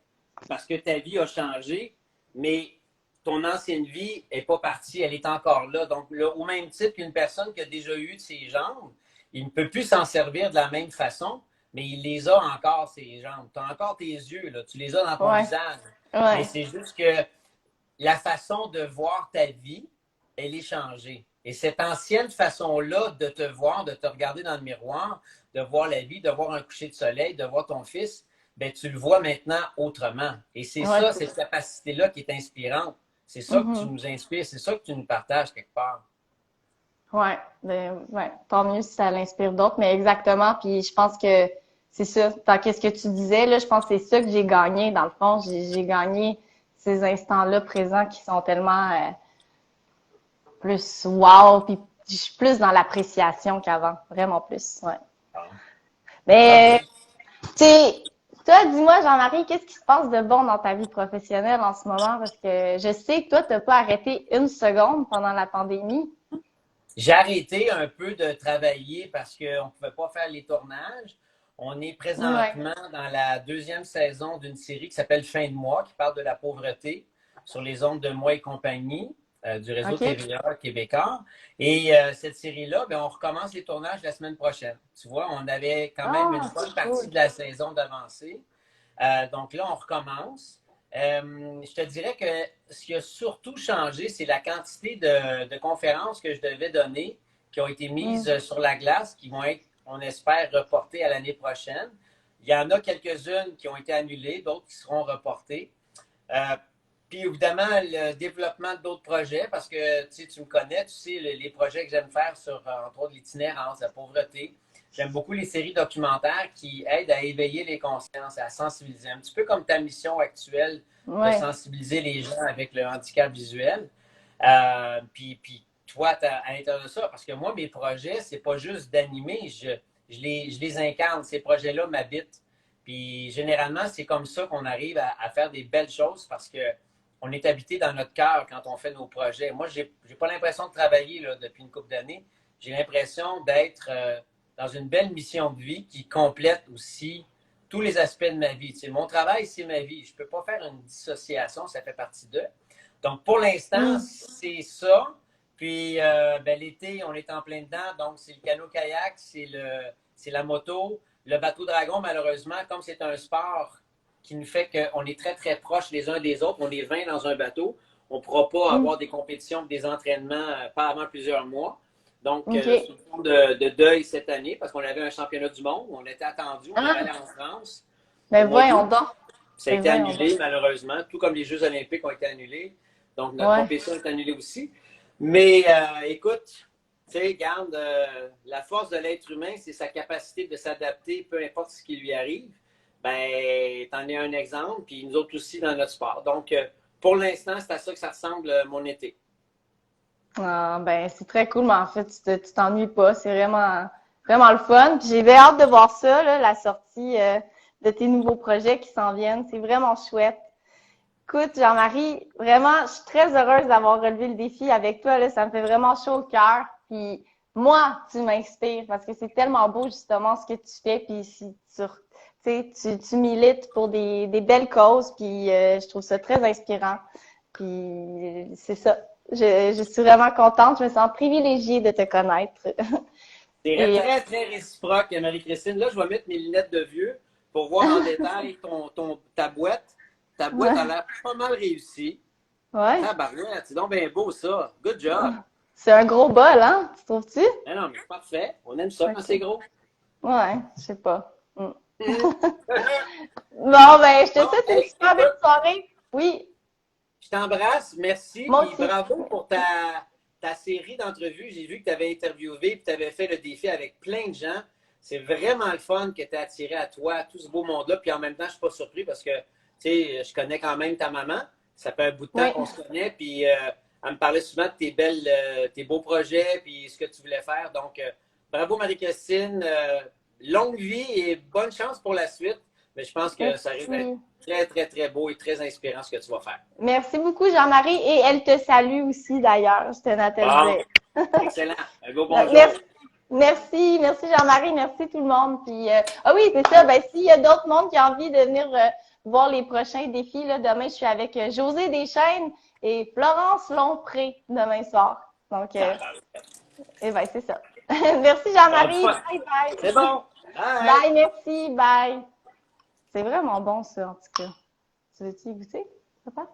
parce que ta vie a changé, mais ton ancienne vie n'est pas partie, elle est encore là. Donc, là, au même titre qu'une personne qui a déjà eu de ses jambes, il ne peut plus s'en servir de la même façon, mais il les a encore, ses jambes. Tu as encore tes yeux, là, tu les as dans ton Ouais, visage. Mais ouais. c'est juste que la façon de voir ta vie, elle est changée. Et cette ancienne façon-là de te voir, de te regarder dans le miroir, de voir la vie, de voir un coucher de soleil, de voir ton fils, ben, tu le vois maintenant autrement. Et c'est Ouais, ça, c'est cette ça. capacité-là qui est inspirante. C'est ça que tu Mhm. nous inspires, c'est ça que tu nous partages quelque part. Ouais, ben, ouais, tant mieux si ça l'inspire d'autres, mais exactement. Puis je pense que c'est ça. Tant qu'est-ce que tu disais, là, je pense que c'est ça que j'ai gagné, dans le fond. J'ai gagné ces instants-là présents qui sont tellement plus wow, puis je suis plus dans l'appréciation qu'avant. Vraiment plus, ouais. Bon. Mais, Bravo. tu sais, toi, dis-moi, Jean-Marie, qu'est-ce qui se passe de bon dans ta vie professionnelle en ce moment? Parce que je sais que toi, t'as pas arrêté une seconde pendant la pandémie. J'ai arrêté un peu de travailler parce qu'on ne pouvait pas faire les tournages. On est Ouais. présentement dans la deuxième saison d'une série qui s'appelle Fin de mois, qui parle de la pauvreté sur les ondes de Moi et compagnie du réseau OK. TVA québécois. Et cette série-là, ben, on recommence les tournages la semaine prochaine. Tu vois, on avait quand même une Ah, bonne c'est partie cool. de la saison d'avancée. Donc là, on recommence. Je te dirais que ce qui a surtout changé, c'est la quantité de conférences que je devais donner qui ont été Mm. mises sur la glace, qui vont être, on espère, reportées à l'année prochaine. Il y en a quelques-unes qui ont été annulées, d'autres qui seront reportées. Euh, Puis évidemment, le développement d'autres projets, parce que tu me connais, tu sais, les projets que j'aime faire sur, entre autres, l'itinérance, la pauvreté. J'aime beaucoup les séries documentaires qui aident à éveiller les consciences, à sensibiliser. Un petit peu comme ta mission actuelle de Ouais. sensibiliser les gens avec le handicap visuel. Puis toi, à l'intérieur de ça, parce que moi, mes projets, c'est pas juste d'animer, je les incarne. Ces projets-là m'habitent. Puis généralement, c'est comme ça qu'on arrive à faire des belles choses parce que on est habité dans notre cœur quand on fait nos projets. Moi, j'ai pas l'impression de travailler là, depuis une couple d'années. J'ai l'impression d'être dans une belle mission de vie qui complète aussi tous les aspects de ma vie. Tu sais, mon travail, c'est ma vie. Je ne peux pas faire une dissociation, ça fait partie d'eux. Donc, pour l'instant, Mm. c'est ça. Puis, ben, l'été, on est en plein dedans. Donc, c'est le canot-kayak, c'est la moto. Le bateau dragon, malheureusement, comme c'est un sport qui nous fait qu'on est très, très proches les uns des autres, on est 20 dans un bateau, on ne pourra pas Mm. avoir des compétitions, des entraînements pas avant plusieurs mois. Donc, c'est OK. une forme de deuil cette année parce qu'on avait un championnat du monde, on était attendu, on devait aller Ah, en France au ben mois voyons d'août. donc. Ça a Ben été voyons donc. annulé, malheureusement, tout comme les Jeux olympiques ont été annulés. Donc, notre Ouais. compétition est annulée aussi. Mais écoute, tu sais, garde, la force de l'être humain, c'est sa capacité de s'adapter, peu importe ce qui lui arrive. Ben, t'en es un exemple, puis nous autres aussi dans notre sport. Donc, pour l'instant, c'est à ça que ça ressemble mon été. Ah, ben c'est très cool, mais en fait, tu t'ennuies pas. C'est vraiment, vraiment le fun. Puis j'ai bien hâte de voir ça, là, la sortie de tes nouveaux projets qui s'en viennent. C'est vraiment chouette. Écoute, Jean-Marie, vraiment, je suis très heureuse d'avoir relevé le défi avec toi. Là, ça me fait vraiment chaud au cœur. Puis moi, tu m'inspires parce que c'est tellement beau justement ce que tu fais. Puis si tu milites pour des belles causes. Puis je trouve ça très inspirant. Puis c'est ça. Je suis vraiment contente. Je me sens privilégiée de te connaître. C'est Et très, très réciproque, Marie-Christine. Là, je vais mettre mes lunettes de vieux pour voir en détail ta boîte. Ta boîte a ouais, l'air pas mal réussie. ouais. Tabarouette, c'est donc bien beau, ça. Good job. C'est un gros bol, hein? Tu trouves-tu? Non, non, mais c'est parfait. On aime ça quand OK. c'est gros. Ouais, je sais pas. Mm. Hum. Bon, ben, je te Bon, souhaite une hey, super belle écoute, soirée. Oui, je t'embrasse, merci, moi puis aussi. bravo pour ta série d'entrevues. J'ai vu que tu avais interviewé et tu avais fait le défi avec plein de gens. C'est vraiment le fun que tu as attiré à toi tout ce beau monde-là. Puis en même temps, je ne suis pas surpris parce que tu sais, je connais quand même ta maman. Ça fait un bout de temps Oui. qu'on se connaît. Puis Elle me parlait souvent de tes beaux projets puis ce que tu voulais faire. Donc, bravo Marie-Christine. Longue vie et bonne chance pour la suite. Mais je pense que ça risque d'être très, très, très beau et très inspirant ce que tu vas faire. Merci beaucoup, Jean-Marie. Et elle te salue aussi, d'ailleurs. Je tenais à te le dire. Excellent. Un beau bonjour. Merci Jean-Marie. Merci tout le monde. Puis, ah oui, c'est ça. Ben, s'il y a d'autres mondes qui ont envie de venir voir les prochains défis, là, demain, je suis avec José Deschênes et Florence Lompré demain soir. Donc, eh ben, c'est ça. Merci, Jean-Marie. Bye, bye. C'est bon. Bye. Bye, merci. Bye. C'est vraiment bon, ça, en tout cas. Tu veux-tu y goûter, papa?